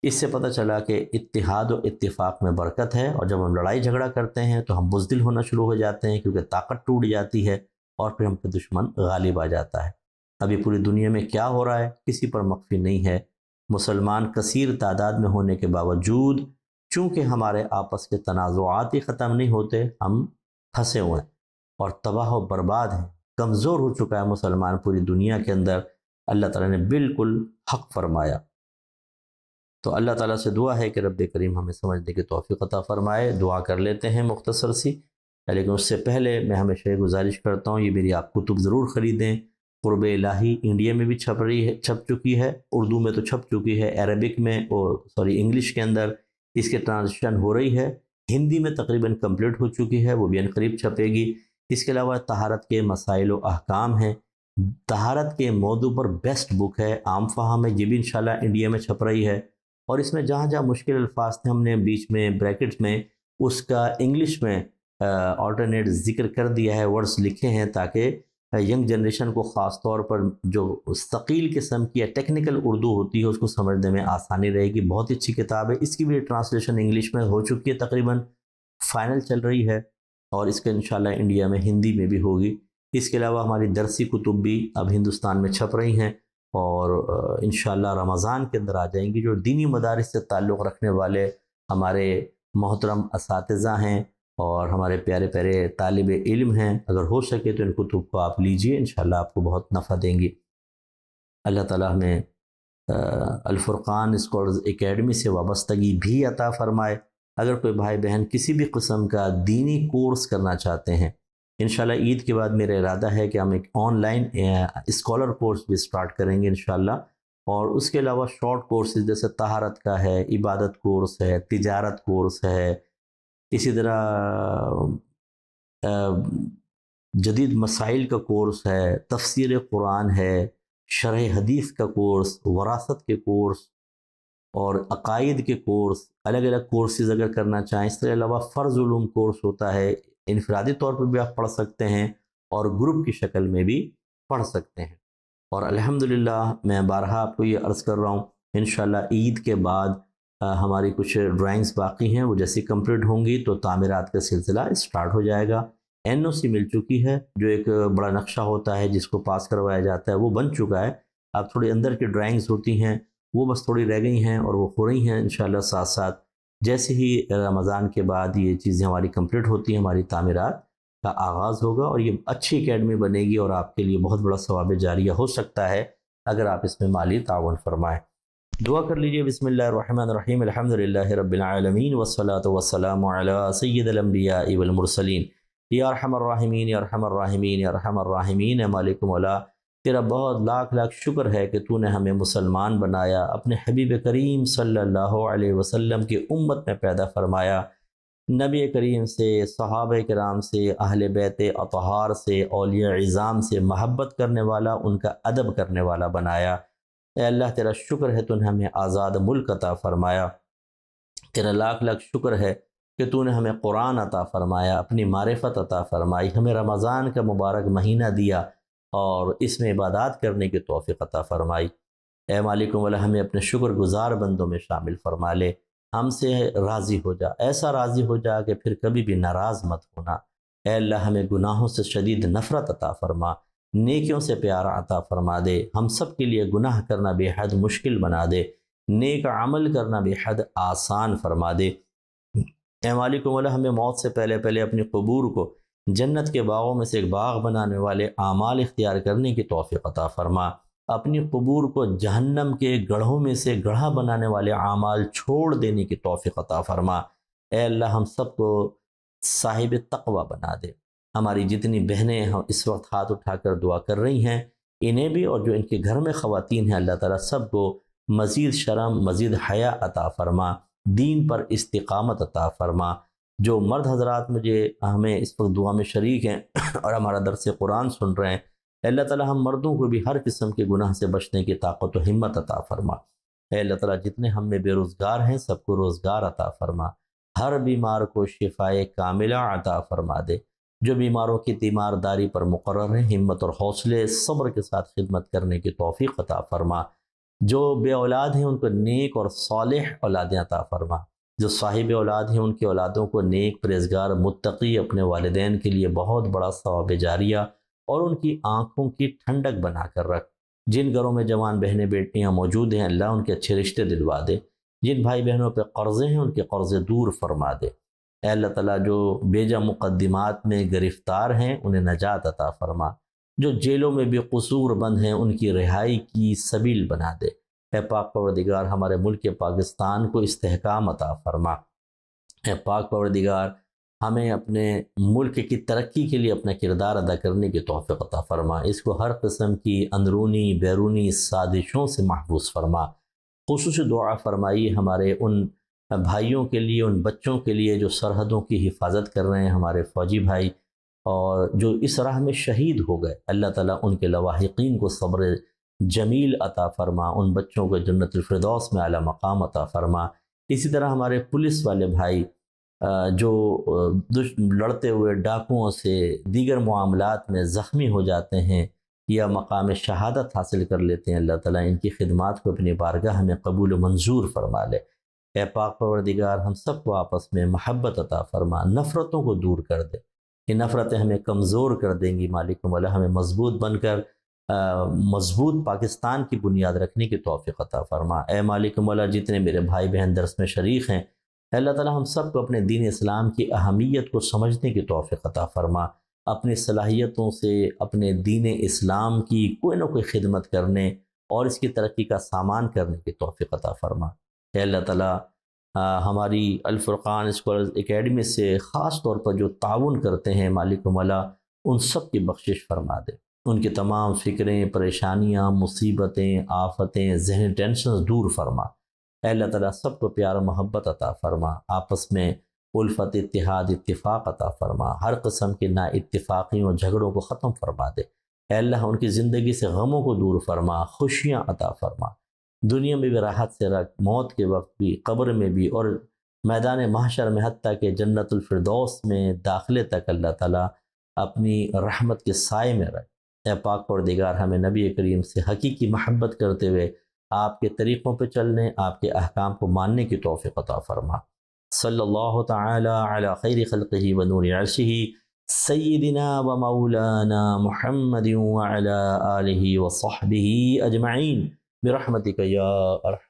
اس سے پتہ چلا کہ اتحاد و اتفاق میں برکت ہے، اور جب ہم لڑائی جھگڑا کرتے ہیں تو ہم بزدل ہونا شروع ہو جاتے ہیں، کیونکہ طاقت ٹوٹ جاتی ہے اور پھر ہم پہ دشمن غالب آ جاتا ہے۔ ابھی پوری دنیا میں کیا ہو رہا ہے کسی پر مخفی نہیں ہے۔ مسلمان کثیر تعداد میں ہونے کے باوجود چونکہ ہمارے آپس کے تنازعات ہی ختم نہیں ہوتے، ہم پھنسے ہوئے ہیں اور تباہ و برباد ہیں، کمزور ہو چکا ہے مسلمان پوری دنیا کے اندر۔ اللہ تعالیٰ نے بالکل حق فرمایا۔ تو اللہ تعالیٰ سے دعا ہے کہ رب کریم ہمیں سمجھنے کی توفیق عطا فرمائے۔ دعا کر لیتے ہیں مختصر سی، لیکن اس سے پہلے میں ہمیشہ گزارش کرتا ہوں، یہ میری آپ کتب ضرور خریدیں۔ قرب الہی انڈیا میں بھی چھپ چکی ہے، اردو میں تو چھپ چکی ہے، عربک میں اور انگلش کے اندر اس کے ٹرانسلیشن ہو رہی ہے، ہندی میں تقریباً کمپلیٹ ہو چکی ہے، وہ بھی عنقریب چھپے گی۔ اس کے علاوہ طہارت کے مسائل و احکام ہیں، طہارت کے موضوع پر بیسٹ بک ہے، عام فہم ہے، یہ بھی انشاءاللہ انڈیا میں چھپ رہی ہے، اور اس میں جہاں جہاں مشکل الفاظ تھے ہم نے بیچ میں بریکٹس میں اس کا انگلش میں آلٹرنیٹ ذکر کر دیا ہے، ورڈز لکھے ہیں تاکہ ینگ جنریشن کو خاص طور پر جو ثقیل قسم کی یا ٹیکنیکل اردو ہوتی ہے اس کو سمجھنے میں آسانی رہے گی۔ بہت اچھی کتاب ہے، اس کی بھی ٹرانسلیشن انگلش میں ہو چکی ہے، تقریباً فائنل چل رہی ہے، اور اس کے انشاءاللہ انڈیا میں ہندی میں بھی ہوگی۔ اس کے علاوہ ہماری درسی کتب بھی اب ہندوستان میں چھپ رہی ہیں، اور انشاءاللہ رمضان کے اندر آ جائیں گی۔ جو دینی مدارس سے تعلق رکھنے والے ہمارے محترم اساتذہ ہیں اور ہمارے پیارے پیارے طالب علم ہیں، اگر ہو سکے تو ان کتب کو آپ لیجئے، انشاءاللہ آپ کو بہت نفع دیں گی۔ اللہ تعالیٰ ہمیں الفرقان اسکالرز اکیڈمی سے وابستگی بھی عطا فرمائے۔ اگر کوئی بھائی بہن کسی بھی قسم کا دینی کورس کرنا چاہتے ہیں، انشاءاللہ عید کے بعد میرا ارادہ ہے کہ ہم ایک آن لائن اسکالر کورس بھی سٹارٹ کریں گے انشاءاللہ، اور اس کے علاوہ شارٹ کورسز جیسے طہارت کا ہے، عبادت کورس ہے، تجارت کورس ہے، اسی طرح جدید مسائل کا کورس ہے، تفسیر قرآن ہے، شرح حدیث کا کورس، وراثت کے کورس اور عقائد کے کورس، الگ الگ کورسز اگر کرنا چاہیں۔ اس کے علاوہ فرض علوم کورس ہوتا ہے، انفرادی طور پر بھی آپ پڑھ سکتے ہیں اور گروپ کی شکل میں بھی پڑھ سکتے ہیں۔ اور الحمدللہ میں بارہا آپ کو یہ عرض کر رہا ہوں، انشاءاللہ عید کے بعد ہماری کچھ ڈرائنگز باقی ہیں، وہ جیسی کمپلیٹ ہوں گی تو تعمیرات کا سلسلہ اسٹارٹ ہو جائے گا۔ NOC مل چکی ہے، جو ایک بڑا نقشہ ہوتا ہے جس کو پاس کروایا جاتا ہے، وہ بن چکا ہے۔ اب تھوڑی اندر کی ڈرائنگز ہوتی ہیں وہ بس تھوڑی رہ گئی ہیں اور وہ ہو رہی ہیں انشاءاللہ ساتھ ساتھ۔ جیسے ہی رمضان کے بعد یہ چیزیں ہماری کمپلیٹ ہوتی ہیں، ہماری تعمیرات کا آغاز ہوگا اور یہ اچھی اکیڈمی بنے گی اور آپ کے لیے بہت بڑا ثواب جاریہ ہو سکتا ہے اگر آپ اس میں مالی تعاون فرمائیں۔ دعا کر لیجئے۔ بسم اللہ الرحمن الرحیم، الحمدللہ رب العالمین والصلاة والسلام علی سید الانبیاء والمرسلین، یا ارحم الراحمین یا ارحم الراحمین یا ارحم الراحمین۔ اے مالک مولا، تیرا بہت لاکھ لاکھ شکر ہے کہ تو نے ہمیں مسلمان بنایا، اپنے حبیب کریم صلی اللہ علیہ وسلم کی امت میں پیدا فرمایا، نبی کریم سے، صحابہ کرام سے، اہل بیت اطہار سے، اولیاء عظام سے محبت کرنے والا، ان کا ادب کرنے والا بنایا۔ اے اللہ تیرا شکر ہے تو نے ہمیں آزاد ملک عطا فرمایا، تیرا لاکھ لاکھ شکر ہے کہ تو نے ہمیں قرآن عطا فرمایا، اپنی معرفت عطا فرمائی، ہمیں رمضان کا مبارک مہینہ دیا اور اس میں عبادات کرنے کی توفیق عطا فرمائی۔ اے مالک مولا، ہمیں اپنے شکر گزار بندوں میں شامل فرما لے، ہم سے راضی ہو جا، ایسا راضی ہو جا کہ پھر کبھی بھی ناراض مت ہونا۔ اے اللہ ہمیں گناہوں سے شدید نفرت عطا فرما، نیکیوں سے پیار عطا فرما دے، ہم سب کے لیے گناہ کرنا بے حد مشکل بنا دے، نیک عمل کرنا بے حد آسان فرما دے۔ اے مالک مولا، ہمیں موت سے پہلے پہلے اپنی قبور کو جنت کے باغوں میں سے ایک باغ بنانے والے اعمال اختیار کرنے کی توفیق عطا فرما، اپنی قبور کو جہنم کے گڑھوں میں سے گڑھا بنانے والے اعمال چھوڑ دینے کی توفیق عطا فرما۔ اے اللہ ہم سب کو صاحب تقوی بنا دے۔ ہماری جتنی بہنیں ہم اس وقت ہاتھ اٹھا کر دعا کر رہی ہیں، انہیں بھی اور جو ان کے گھر میں خواتین ہیں، اللہ تعالیٰ سب کو مزید شرم، مزید حیا عطا فرما، دین پر استقامت عطا فرما۔ جو مرد حضرات ہمیں اس وقت دعا میں شریک ہیں اور ہمارا درس قرآن سن رہے ہیں، اللہ تعالیٰ ہم مردوں کو بھی ہر قسم کے گناہ سے بچنے کی طاقت و ہمت عطا فرما۔ اے اللہ تعالیٰ جتنے ہم میں بے روزگار ہیں سب کو روزگار عطا فرما، ہر بیمار کو شفائے کاملہ عطا فرما دے۔ جو بیماروں کی تیمارداری پر مقرر ہیں، ہمت اور حوصلے صبر کے ساتھ خدمت کرنے کی توفیق عطا فرما۔ جو بے اولاد ہیں ان کو نیک اور صالح اولادیں عطا فرما، جو صاحب اولاد ہیں ان کی اولادوں کو نیک، پرہیزگار، متقی، اپنے والدین کے لیے بہت بڑا ثواب جاریہ اور ان کی آنکھوں کی ٹھنڈک بنا کر رکھ۔ جن گھروں میں جوان بہنیں بیٹیاں موجود ہیں، اللہ ان کے اچھے رشتے دلوا دے۔ جن بھائی بہنوں پہ قرضے ہیں ان کے قرضے دور فرما دے۔ اے اللہ تعالیٰ جو بیجا مقدمات میں گرفتار ہیں انہیں نجات عطا فرما، جو جیلوں میں بے قصور بند ہیں ان کی رہائی کی سبیل بنا دے۔ اے پاک پروردگار ہمارے ملک پاکستان کو استحکام عطا فرما۔ اے پاک پروردگار ہمیں اپنے ملک کی ترقی کے لیے اپنا کردار ادا کرنے کی توفیق عطا فرما، اس کو ہر قسم کی اندرونی بیرونی سازشوں سے محفوظ فرما۔ خصوصی دعا فرمائی ہمارے ان بھائیوں کے لیے، ان بچوں کے لیے جو سرحدوں کی حفاظت کر رہے ہیں، ہمارے فوجی بھائی، اور جو اس راہ میں شہید ہو گئے، اللہ تعالیٰ ان کے لواحقین کو صبر جمیل عطا فرما، ان بچوں کو جنت الفردوس میں اعلیٰ مقام عطا فرما۔ اسی طرح ہمارے پولیس والے بھائی جو لڑتے ہوئے ڈاکوؤں سے، دیگر معاملات میں زخمی ہو جاتے ہیں یا مقام شہادت حاصل کر لیتے ہیں، اللہ تعالیٰ ان کی خدمات کو اپنی بارگاہ میں قبول و منظور فرما لے۔ اے پاک پروردگار ہم سب کو آپس میں محبت عطا فرما، نفرتوں کو دور کر دے۔ یہ نفرتیں ہمیں کمزور کر دیں گی، مالک مولا ہمیں مضبوط بن کر مضبوط پاکستان کی بنیاد رکھنے کی توفیق عطا فرما۔ اے مالک مولا جتنے میرے بھائی بہن درس میں شریک ہیں اے اللہ تعالیٰ ہم سب کو اپنے دین اسلام کی اہمیت کو سمجھنے کی توفیق عطا فرما، اپنی صلاحیتوں سے اپنے دین اسلام کی کوئی نہ کوئی خدمت کرنے اور اس کی ترقی کا سامان کرنے کی توفیق عطا فرما۔ اے اللہ تعالیٰ ہماری الفرقان اسکالرز اکیڈمی سے خاص طور پر جو تعاون کرتے ہیں مالک و مولا، ان سب کی بخشش فرما دے، ان کی تمام فکریں، پریشانیاں، مصیبتیں، آفتیں، ذہنی ٹینشنز دور فرما۔ اے اللہ تعالیٰ سب کو پیار و محبت عطا فرما، آپس میں الفت، اتحاد، اتفاق عطا فرما، ہر قسم کے نا اتفاقیوں جھگڑوں کو ختم فرما دے۔ اے اللہ ان کی زندگی سے غموں کو دور فرما، خوشیاں عطا فرما، دنیا میں بھی راحت سے رکھ، موت کے وقت بھی، قبر میں بھی، اور میدان محشر میں، حتیٰ کہ جنت الفردوس میں داخلے تک اللہ تعالیٰ اپنی رحمت کے سائے میں رکھ۔ اے پاک پروردگار ہمیں نبی کریم سے حقیقی محبت کرتے ہوئے آپ کے طریقوں پہ چلنے، آپ کے احکام کو ماننے کی توفیق عطا فرما۔ صلی اللہ تعالی علی خیر خلقہ و نور عرشہ سیدنا و مولانا محمد وعلی آلہ و صحبہ اجمعین برحمتک یا ارحم